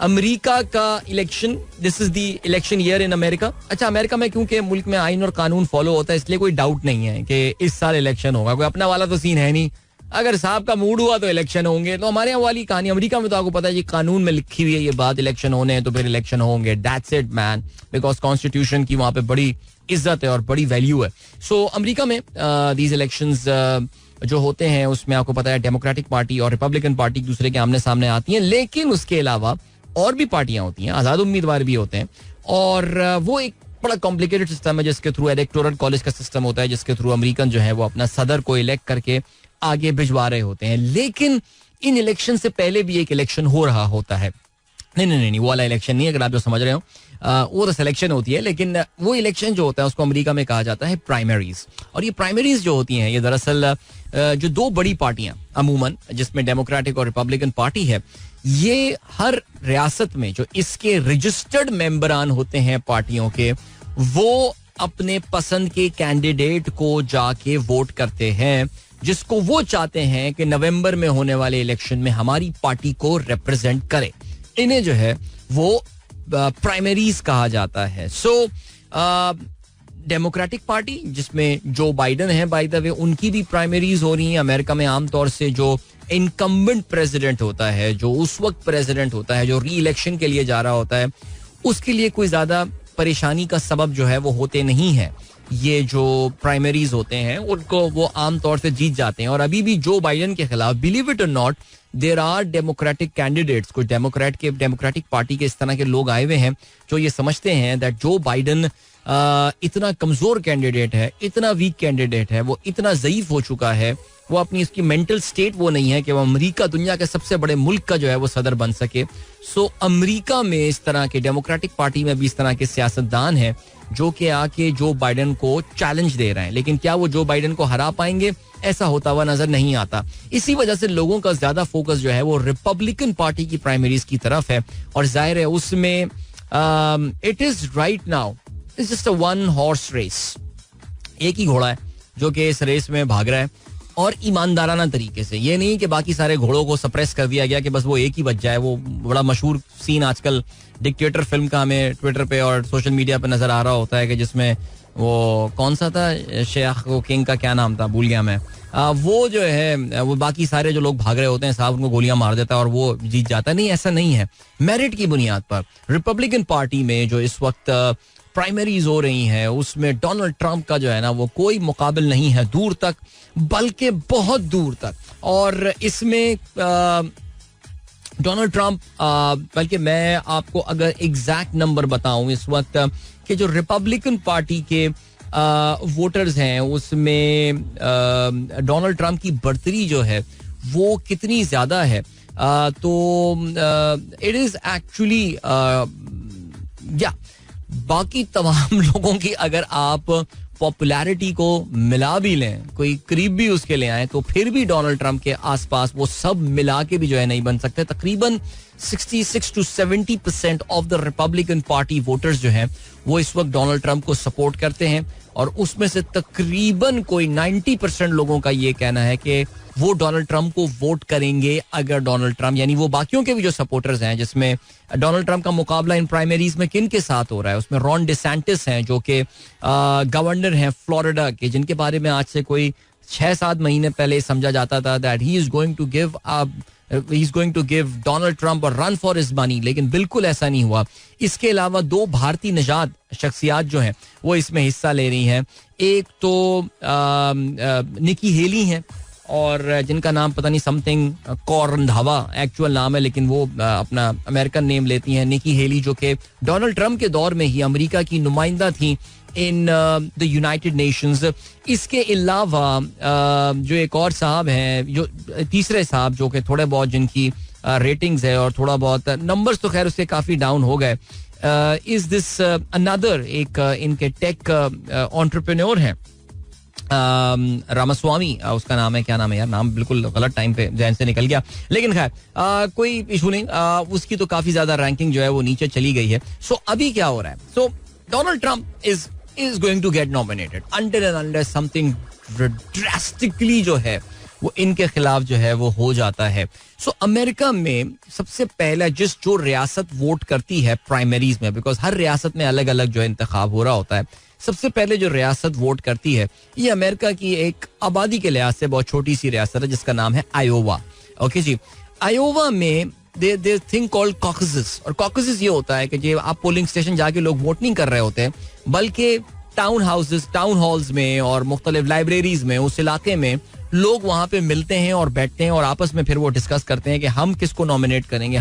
अमेरिका का election, this is the election year in America. अच्छा, अमेरिका में क्योंकि मुल्क में आइन और कानून फॉलो होता है इसलिए कोई डाउट नहीं है कि इस साल इलेक्शन होगा. कोई अपना वाला तो सीन है नहीं. अगर साहब का मूड हुआ तो इलेक्शन होंगे. तो हमारे यहाँ वाली कहानी, अमेरिका में तो आपको पता है ये कानून में लिखी हुई है ये बात, इलेक्शन होने हैं तो फिर इलेक्शन होंगे. That's it man, because constitution की वहाँ पे बड़ी इज्जत है और बड़ी वैल्यू है. सो अमेरिका में दीज इलेक्शंस जो होते हैं उसमें आपको पता है डेमोक्रेटिक पार्टी और रिपब्लिकन पार्टी एक दूसरे के आमने सामने आती हैं. लेकिन उसके अलावा और भी पार्टियां होती हैं, आजाद उम्मीदवार भी होते हैं. और वो एक बड़ा कॉम्प्लिकेटेड सिस्टम है जिसके थ्रू इलेक्टोरल कॉलेज का सिस्टम होता है, जिसके थ्रू अमेरिकन जो है वो अपना सदर को इलेक्ट करके आगे भिजवा रहे होते हैं. लेकिन इन इलेक्शन से पहले भी एक इलेक्शन हो रहा होता है. नहीं वो वाला इलेक्शन नहीं, अगर आप जो समझ रहे हो वो तो सिलेक्शन होती है. लेकिन वो इलेक्शन जो होता है उसको अमेरिका में कहा जाता है प्राइमरीज. और ये प्राइमरीज जो होती हैं ये दरअसल जो दो बड़ी पार्टियां अमूमन, जिसमें डेमोक्रेटिक और रिपब्लिकन पार्टी है, ये हर रियासत में जो इसके रजिस्टर्ड मेंबरान होते हैं पार्टियों के, वो अपने पसंद के कैंडिडेट को जाके वोट करते हैं जिसको वो चाहते हैं कि नवंबर में होने वाले इलेक्शन में हमारी पार्टी को रिप्रेजेंट करे. इन्हें जो है वो प्राइमरीज कहा जाता है. सो डेमोक्रेटिक पार्टी जिसमें जो बाइडन है बाय द वे, उनकी भी प्राइमरीज हो रही हैं. अमेरिका में आमतौर से जो इनकम्बेंट प्रेसिडेंट होता है, जो उस वक्त प्रेसिडेंट होता है, जो री इलेक्शन के लिए जा रहा होता है, उसके लिए कोई ज्यादा परेशानी का सबब जो है वो होते नहीं है. ये जो प्राइमरीज होते हैं उनको वो आमतौर से जीत जाते हैं. और अभी भी जो बाइडन के खिलाफ, believe it or not, there are Democratic candidates, कुछ डेमोक्रेटिक पार्टी के इस तरह के लोग आए हुए हैं जो ये समझते हैं दैट जो बाइडन इतना कमजोर कैंडिडेट है, इतना वीक कैंडिडेट है, वो इतना ज़ईफ हो चुका है, वो अपनी इसकी मेंटल स्टेट वो नहीं है कि वो अमेरिका दुनिया के सबसे बड़े मुल्क का जो है वो सदर बन सके. सो अमेरिका में इस तरह के डेमोक्रेटिक पार्टी में भी इस तरह के सियासतदान हैं जो कि आके जो बाइडन को चैलेंज दे रहे हैं. लेकिन क्या वो जो बाइडन को हरा पाएंगे, ऐसा होता हुआ नजर नहीं आता. इसी वजह से लोगों का ज्यादा फोकस जो है वो रिपब्लिकन पार्टी की प्राइमरीज की तरफ है. और जाहिर है उसमें it is right now it's just a one horse race. एक ही घोड़ा है जो कि इस रेस में भाग रहा है और ईमानदाराना तरीके से. ये नहीं कि बाकी सारे घोड़ों को सप्रेस कर दिया गया कि बस वो एक ही बच जाए. वो बड़ा मशहूर सीन आजकल डिक्टेटर फिल्म का हमें ट्विटर पे और सोशल मीडिया पे नजर आ रहा होता है कि जिसमें वो कौन सा था शेख किंग का क्या नाम था, भूल गया मैं. वो जो है वो बाकी सारे जो लोग भाग रहे होते हैं साहब उनको गोलियां मार देता है और वो जीत जाता है. नहीं, ऐसा नहीं है. मेरिट की बुनियाद पर रिपब्लिकन पार्टी में जो इस वक्त प्राइमरीज हो रही हैं उसमें डोनाल्ड ट्रंप का जो है ना वो कोई मुकाबिल नहीं है दूर तक, बल्कि बहुत दूर तक. और इसमें डोनाल्ड ट्रंप, बल्कि मैं आपको अगर एग्जैक्ट नंबर बताऊं इस वक्त कि जो रिपब्लिकन पार्टी के वोटर्स हैं उसमें डोनाल्ड ट्रंप की बढ़तरी जो है वो कितनी ज्यादा है, तो इट इज एक्चुअली या बाकी तमाम लोगों की अगर आप पॉपुलैरिटी को मिला भी लें, कोई करीब भी उसके ले आए, तो फिर भी डोनाल्ड ट्रंप के आसपास वो सब मिला के भी जो है नहीं बन सकते. तकरीबन 66 to 70% of the Republican party voters जो हैं वो इस वक्त डोनाल्ड ट्रंप को सपोर्ट करते हैं, और उसमें से तकरीबन कोई 90% लोगों का ये कहना है कि वो डोनाल्ड ट्रंप को वोट करेंगे अगर डोनाल्ड ट्रंप, यानी वो बाकियों के भी जो सपोर्टर्स हैं, जिसमें डोनाल्ड ट्रंप का मुकाबला इन प्राइमरीज में किन के साथ हो रहा है, उसमें रॉन डिसैंटिस हैं जो कि गवर्नर हैं फ्लोरिडा के, जिनके बारे में आज से कोई 6-7 महीने पहले समझा जाता था that he is going to give Donald Trump और रन फॉर हिज मनी, लेकिन बिल्कुल ऐसा नहीं हुआ. इसके अलावा 2 भारतीय निजात शख्सियात जो हैं वो इसमें हिस्सा ले रही हैं. एक तो निकी हेली हैं, और जिनका नाम पता नहीं समथिंग कौरंधावा एक्चुअल नाम है, लेकिन वो अपना अमेरिकन नेम लेती हैं. निकी हेली जो कि डोनाल्ड ट्रंप के दौर में ही अमेरिका की नुमाइंदा थी इन द यूनाइटेड नेशंस. इसके अलावा जो एक और साहब हैं, जो तीसरे साहब जो कि थोड़े बहुत जिनकी रेटिंग्स है और थोड़ा बहुत नंबर्स तो खैर उससे काफी डाउन हो गए. इज दिस अनदर एक इनके टेक एंटरप्रेन्योर हैं, रामास्वामी उसका नाम है. क्या नाम है यार, नाम बिल्कुल गलत टाइम पे जहन से निकल गया, लेकिन खैर कोई इशू नहीं. उसकी तो काफी ज्यादा रैंकिंग जो है वो नीचे चली गई है. सो अभी क्या हो रहा है, so Donald Trump is going to get nominated until and unless something drastically जो है वो इनके खिलाफ जो है वो हो जाता है. सो अमेरिका में सबसे पहला जो रियासत वोट करती है प्राइमरीज में, बिकॉज हर रियासत में अलग अलग जो इंतखाब हो रहा होता है, सबसे पहले जो रियासत वोट करती है ये अमेरिका की एक आबादी के लिहाज से बहुत छोटी सी रियासत है जिसका नाम है आयोवा. ओके जी, आयोवा में दे थिंग कॉल्ड कॉकसेस, और कॉकसेस ये होता है कि जो आप पोलिंग स्टेशन जाके लोग वोट नहीं कर रहे होते हैं, बल्कि टाउन हॉल्स में और मुख्तलिफ लाइब्रेरीज में उस इलाके में लोग वहां पे मिलते हैं और बैठते हैं और आपस में फिर वो डिस्कस करते हैं कि हम किसको नॉमिनेट करेंगे,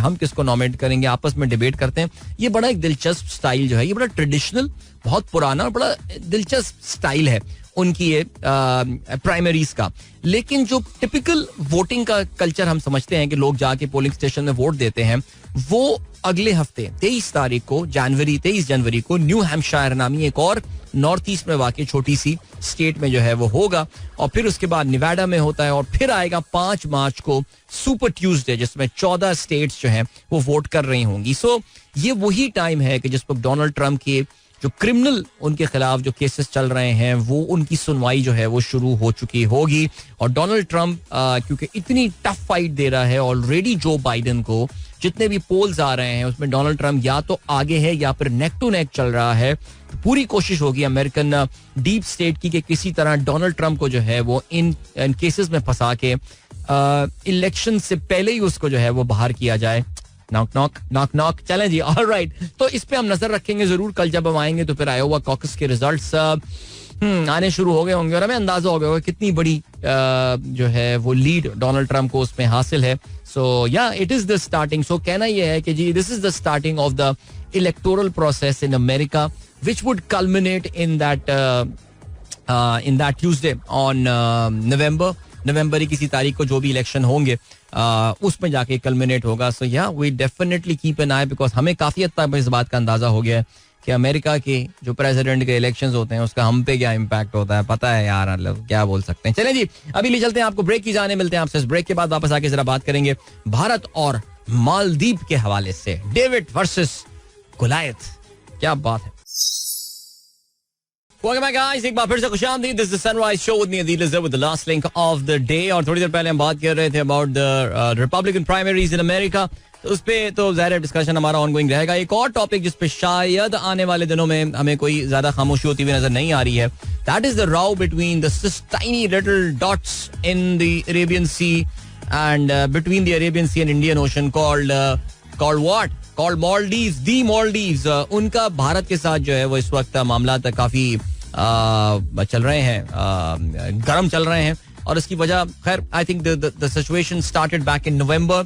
आपस में डिबेट करते हैं. ये बड़ा एक दिलचस्प स्टाइल जो है, ये बड़ा ट्रेडिशनल, बहुत पुराना और बड़ा दिलचस्प स्टाइल है उनकी ये प्राइमरीज का. लेकिन जो टिपिकल वोटिंग का कल्चर हम समझते हैं कि लोग जाके पोलिंग स्टेशन में वोट देते हैं, वो अगले हफ्ते 23 जनवरी को न्यू हैम्पशायर नामी एक और नॉर्थ ईस्ट में वाकई छोटी सी स्टेट में जो है वो होगा, और फिर उसके बाद निवाडा में होता है, और फिर आएगा 5 मार्च को सुपर ट्यूसडे जिसमें 14 स्टेट्स जो हैं वो वोट कर रही होंगी. सो ये वही टाइम है कि जिस पर डोनाल्ड ट्रंप के जो क्रिमिनल उनके खिलाफ जो केसेस चल रहे हैं वो उनकी सुनवाई जो है वो शुरू हो चुकी होगी. और डोनाल्ड ट्रंप क्योंकि इतनी टफ फाइट दे रहा है ऑलरेडी जो बाइडेन को, जितने भी पोल्स आ रहे हैं उसमें डोनाल्ड ट्रंप या तो आगे है या फिर नेक टू नेक चल रहा है. पूरी कोशिश होगी अमेरिकन डीप स्टेट की कि किसी तरह डोनाल्ड ट्रंप को जो है वो इन केसेस में फंसा के इलेक्शन से पहले ही उसको जो है वो बाहर किया जाए. नॉक नॉक चलें जी, ऑलराइट. तो इस पे हम नजर रखेंगे जरूर. कल जब हम आएंगे तो फिर आयोवा कॉकस के रिजल्ट्स आने शुरू हो गए होंगे और हमें अंदाजा हो गया होगा कितनी बड़ी जो है वो लीड डोनाल्ड ट्रंप को उसमें हासिल है. So yeah it is the starting. So कहना यह है कि जी this is the starting of the electoral process in America which would culminate in that Tuesday on November की किसी तारीख को जो भी इलेक्शन होंगे उसमें जाके कल्मिनेट होगा. So yeah we definitely keep an eye, because हमें काफी हद तक इस बात का अंदाजा हो गया है कि अमेरिका के जो प्रेसिडेंट के इलेक्शंस होते हैं उसका हम पे क्या इम्पैक्ट होता है. पता है यार, मतलब क्या बोल सकते हैं. चलें जी, अभी ले चलते हैं आपको ब्रेक की जाने. मिलते हैं आपसे इस ब्रेक के बाद. वापस आके जरा बात करेंगे भारत और मालदीव के हवाले से. डेविड वर्सेस गोलायत, क्या बात है. Welcome back guys, एक बार फिर से खुशामदीद. This is the Sunrise Show with me Adil Azhar with the last link of the day. और थोड़ी देर पहले हम बात कर रहे थे about the Republican primaries in America. तो उस पे तो ज़ाहिर डिस्कशन हमारा ऑनगोइंग रहेगा. एक और टॉपिक जिस पे शायद आने वाले दिनों में हमें कोई ज्यादा खामोशी होती हुई नजर नहीं आ रही है, that is the row between the tiny little dots in the Arabian Sea and between the Arabian Sea and Indian Ocean called what? Called Maldives, the Maldives. उनका भारत के साथ जो है वो इस वक्त मामला काफी चल रहे हैं, गर्म चल रहे हैं. और इसकी वजह खैर I think the situation started back in November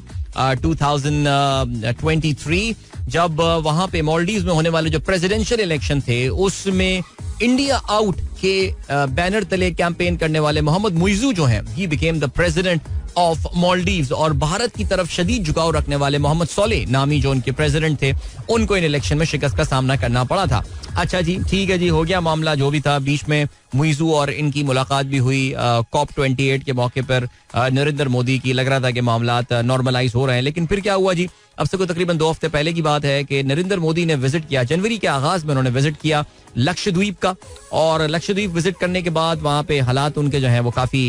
2023 जब वहां पे मालदीव्स में होने वाले जो प्रेसिडेंशियल इलेक्शन थे उसमें इंडिया आउट के बैनर तले कैंपेन करने वाले मोहम्मद मुइजू जो हैं, he became the president of Maldives, और भारत की तरफ शदीद झुकाव रखने वाले मोहम्मद सोले नामी जो उनके प्रेसिडेंट थे, उनको इन इलेक्शन में शिकस्त का सामना करना पड़ा था. अच्छा जी, ठीक है जी, हो गया मामला जो भी था. बीच में मुइजू और इनकी मुलाकात भी हुई COP28 के मौके पर नरेंद्र मोदी की. लग रहा था कि मामलात नॉर्मलाइज हो रहे हैं, लेकिन फिर क्या हुआ जी, अब से कोई तकरीबन 2 हफ्ते पहले की बात है कि नरेंद्र मोदी ने विजिट किया, जनवरी के आगाज में उन्होंने विजिट किया लक्षद्वीप का. और लक्षद्वीप विजिट करने के बाद वहां पे हालात उनके जो है वो काफी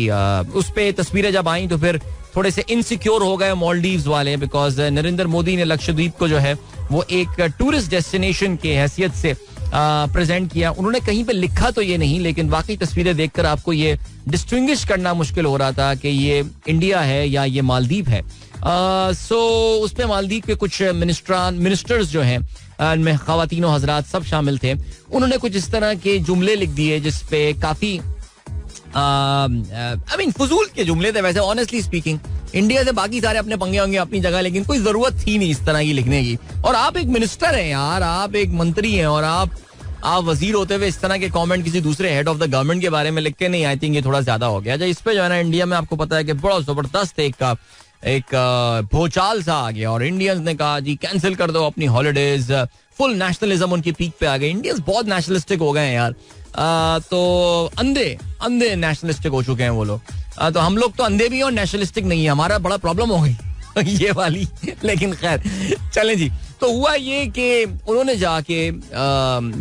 उस पे तस्वीरें जब आई तो फिर थोड़े से इनसिक्योर हो गए मालदीव्स वाले, बिकॉज नरेंद्र मोदी ने लक्षद्वीप को जो है वो एक टूरिस्ट डेस्टिनेशन की हैसियत से प्रेजेंट किया. उन्होंने कहीं पे लिखा तो ये नहीं, लेकिन वाकई तस्वीरें देखकर आपको ये डिस्टिंग्विश करना मुश्किल हो रहा था कि ये इंडिया है या ये मालदीव है. सो उसमें मालदीव के कुछ मिनिस्टर्स जो हैं, इनमें खवातीनो हजरात सब शामिल थे. उन्होंने कुछ इस तरह के जुमले लिख दिए जिसपे काफी आई मीन फजूल के जुमले थे. वैसे ऑनेस्टली स्पीकिंग इंडिया से बाकी सारे अपने पंगे होंगे अपनी जगह, लेकिन कोई जरूरत थी नहीं इस तरह की लिखने की. और आप एक मिनिस्टर हैं यार, आप एक मंत्री हैं, और आप वजीर होते हुए इस तरह के कमेंट किसी दूसरे हेड ऑफ द गवर्नमेंट के बारे में लिख के नहीं, आई थिंक ये थोड़ा ज्यादा हो गया. इस पे जो है ना इंडिया में आपको पता है कि बड़ा जबरदस्त एक भूचाल सा आ गया, और इंडियंस ने कहा जी कैंसिल कर दो अपनी हॉलीडेज. फुल नेशनलिज्म उनकी पीक पे आ गई. इंडियंस बहुत नेशनलिस्टिक हो गए हैं यार. तो अंधे नेशनलिस्टिक हो चुके हैं वो लोग. तो हम लोग तो अंधे भी हैं और नेशनलिस्टिक नहीं है. हमारा बड़ा प्रॉब्लम हो गई ये वाली. लेकिन खैर चलें जी. तो हुआ ये कि उन्होंने जाके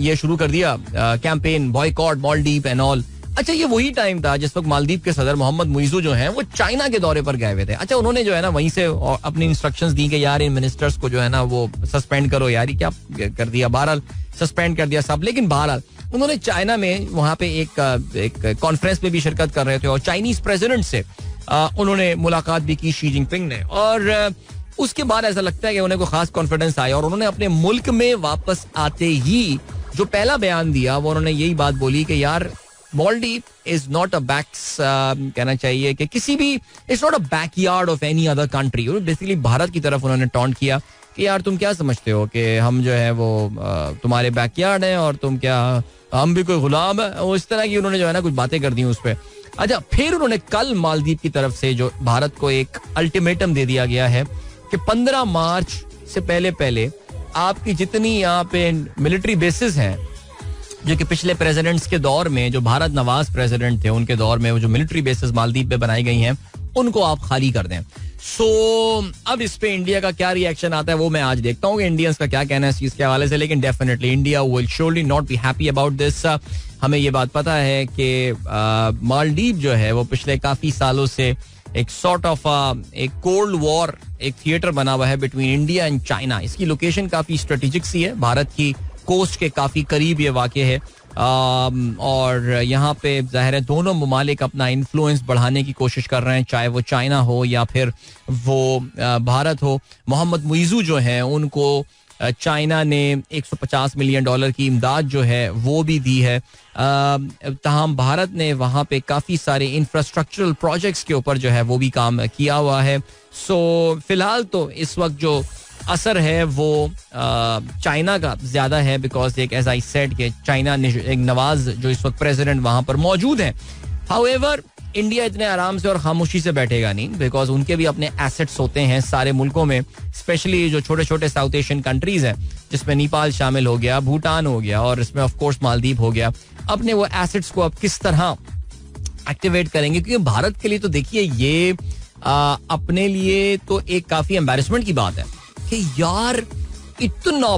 ये शुरू कर दिया campaign boycott Maldives and all. अच्छा, ये वही टाइम था जिस वक्त मालदीव के सदर मोहम्मद मुइजू जो हैं वो चाइना के दौरे पर गए हुए थे. अच्छा, उन्होंने जो है ना वहीं से अपनी इंस्ट्रक्शंस दी कि यार इन मिनिस्टर्स को जो है ना वो सस्पेंड करो. यार क्या कर दिया, बहरहाल सस्पेंड कर दिया सब. लेकिन बहरहाल उन्होंने चाइना में वहां पे एक कॉन्फ्रेंस में भी शिरकत कर रहे थे, और चाइनीज प्रेसिडेंट से उन्होंने मुलाकात भी की शी जिनपिंग ने. और उसके बाद ऐसा लगता है कि उन्हें कोई खास कॉन्फिडेंस आया, और उन्होंने अपने मुल्क में वापस आते ही जो पहला बयान दिया वो उन्होंने यही बात बोली कि यार Maldives is not a backs, कहना चाहिए कि किसी भी it's not a backyard of any other country. Basically Bharat की तरफ उन्होंने टॉन्ट किया कि यार तुम क्या समझते हो कि हम जो है वो तुम्हारे बैकयार्ड हैं, और तुम क्या हम भी कोई गुलाम है. वो इस तरह की उन्होंने जो है ना कुछ बातें कर दी उस पर. अच्छा, फिर उन्होंने कल मालदीव की तरफ से जो भारत को एक अल्टीमेटम दे दिया गया है कि 15 मार्च से पहले आपकी जितनी यहाँ पे मिलिट्री बेसिस हैं, जो कि पिछले प्रेसिडेंट्स के दौर में जो भारत नवाज प्रेसिडेंट थे उनके दौर में वो जो मिलिट्री बेसिस मालदीव पे बनाई गई हैं, उनको आप खाली कर दें. सो अब इस पे इंडिया का क्या रिएक्शन आता है वो मैं आज देखता हूँ कि इंडियंस का क्या कहना है इस चीज के हवाले से. लेकिन definitely India will surely not be happy about this. हमें ये बात पता है कि मालदीव जो है वो पिछले काफी सालों से एक सॉर्ट ऑफ एक कोल्ड वॉर, एक थिएटर बना हुआ है बिटवीन इंडिया एंड चाइना. इसकी लोकेशन काफी स्ट्रेटेजिक सी है, भारत की कोस्ट के काफी करीब ये वाक़ है. और यहाँ पे जाहिर है दोनों ममालिक अपना इन्फ्लुएंस बढ़ाने की कोशिश कर रहे हैं, चाहे वो चाइना हो या फिर वो भारत हो. मोहम्मद मुइजू जो है उनको चाइना ने $150 मिलियन की इमदाद जो है वो भी दी है. तमाम भारत ने वहाँ पे काफ़ी सारे इंफ्रास्ट्रक्चरल प्रोजेक्ट्स के ऊपर जो है वो भी काम किया हुआ है. सो फिलहाल तो इस वक्त जो असर है वो चाइना का ज्यादा है, बिकॉज एक एज आई सेड कि चाइना ने एक नवाज जो इस वक्त प्रेसिडेंट वहां पर मौजूद हैं. हाउएवर इंडिया इतने आराम से और खामोशी से बैठेगा नहीं, बिकॉज उनके भी अपने एसेट्स होते हैं सारे मुल्कों में, स्पेशली जो छोटे छोटे साउथ एशियन कंट्रीज हैं जिसमें नेपाल शामिल हो गया, भूटान हो गया, और इसमें ऑफ कोर्स मालदीव हो गया. अपने वो एसेट्स को अब किस तरह एक्टिवेट करेंगे, क्योंकि भारत के लिए तो देखिए ये अपने लिए तो एक काफी एम्बैरेसमेंट की बात है कि यार इतना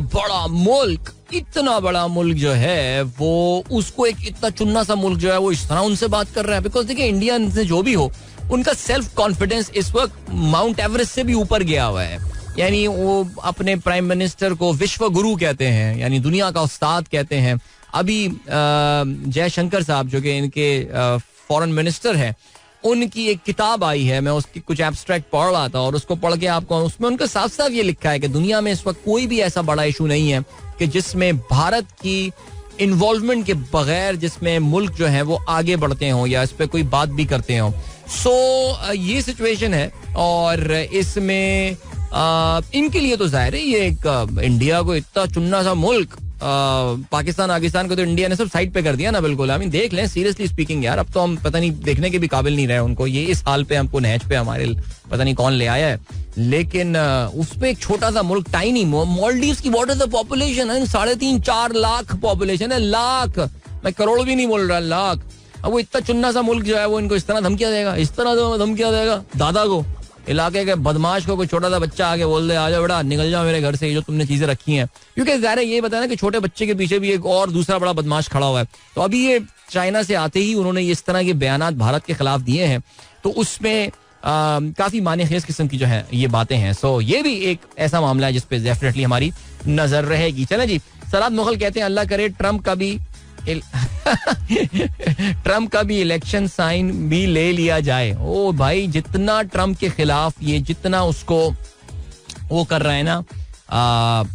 बड़ा मुल्क जो है वो उसको एक इतना चुन्ना सा मुल्क जो है वो इस तरह उनसे बात कर रहा है. बिकॉज देखिए इंडिया से जो भी हो उनका सेल्फ कॉन्फिडेंस इस वक्त माउंट एवरेस्ट से भी ऊपर गया हुआ है. यानी वो अपने प्राइम मिनिस्टर को विश्व गुरु कहते हैं, यानी दुनिया का उस्ताद कहते हैं. अभी जयशंकर साहब जो कि इनके फॉरेन मिनिस्टर हैं, उनकी एक किताब आई है, मैं उसकी कुछ एब्स्ट्रैक्ट पढ़ रहा था और उसको पढ़ के आपको उसमें उनका साफ साफ ये लिखा है कि दुनिया में इस वक्त कोई भी ऐसा बड़ा इशू नहीं है कि जिसमें भारत की इन्वॉल्वमेंट के बगैर जिसमें मुल्क जो है वो आगे बढ़ते हों या इस पे कोई बात भी करते हों. सो ये सिचुएशन है और इसमें इनके लिए तो जाहिर है ये एक इंडिया को इतना चुन्ना सा मुल्क पाकिस्तान को तो इंडिया ने सब साइड पे कर दिया ना, बिल्कुल. आई मीन देख लें, सीरियसली स्पीकिंग यार, अब तो हम पता नहीं देखने के भी काबिल नहीं रहे उनको. ये इस हाल पे हमको नहज पे हमारे पता नहीं कौन ले आया है. लेकिन उसपे एक छोटा सा मुल्क, टाइनी मालदीव्स की व्हाट इज द पॉपुलेशन है, 3.5-4 लाख पॉपुलेशन है. लाख, मैं करोड़ भी नहीं बोल रहा, लाख. अब वो इतना चुन्ना सा मुल्क जो है वो इनको इस तरह धमकियां देगा, इस तरह धमकियां देगा दादा को, इलाके के बदमाश को. कोई छोटा सा बच्चा आके बोल दे आ जाओ बेटा निकल जाओ मेरे घर से, जो तुमने चीजें रखी हैं. क्योंकि ज़ाहिर है ये बताया ना कि छोटे बच्चे के पीछे भी एक और दूसरा बड़ा बदमाश खड़ा हुआ है. तो अभी ये चाइना से आते ही उन्होंने इस तरह के बयानात भारत के खिलाफ दिए हैं, तो उसमें काफी मानेखेज किस्म की जो है ये बातें हैं. सो ये भी एक ऐसा मामला है जिसपे डेफिनेटली हमारी नजर रहेगी. चले जी, सलाद मुगल कहते हैं अल्लाह करे ट्रम्प का भी इलेक्शन साइन भी ले लिया जाए. ओ भाई, जितना ट्रम्प के खिलाफ ये जितना उसको वो कर रहे हैं ना,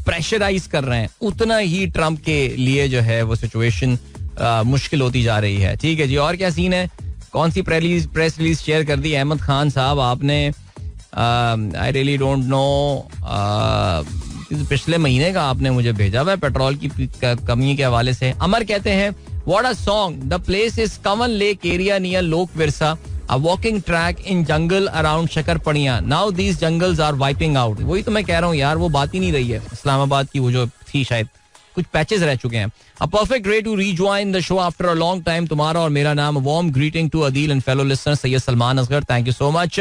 प्रेशराइज कर रहे हैं, उतना ही ट्रम्प के लिए जो है वो सिचुएशन मुश्किल होती जा रही है. ठीक है जी, और क्या सीन है? कौन सी प्रेस रिलीज शेयर कर दी अहमद खान साहब आपने? I really don't know. पिछले महीने का आपने मुझे भेजा हुआ है पेट्रोल की कमी के हवाले से. अमर कहते हैं what a song, the place is Kamal lake area near Lok Virsa, a walking track in jungle around Shakarparian, now these jungles are wiping out. वही तो मैं कह रहा हूँ यार, वो बात ही नहीं रही है इस्लामाबाद की, वो जो थी शायद कुछ पैचेस रह चुके हैं. A perfect way to rejoin the show after a long time. तुम्हारा और मेरा नाम. Warm greeting to Adeel and fellow listener Syed Salman Asghar. Thank you so much.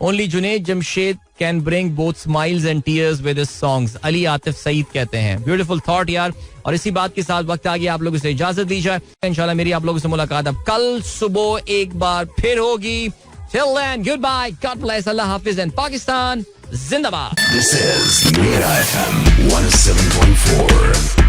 Only Junaid Jamshed can bring both smiles and tears with his songs. Ali Atif Saeed कहते हैं beautiful thought यार. और इसी बात के साथ वक्त आ गया आप लोगों से इजाजत दी जाए. इंशाल्लाह मेरी आप लोगों से मुलाकात अब कल सुबह एक बार फिर होगी. Till then, goodbye, God bless, Allah Hafiz and Pakistan Zindabad. This is Mira FM 107.4.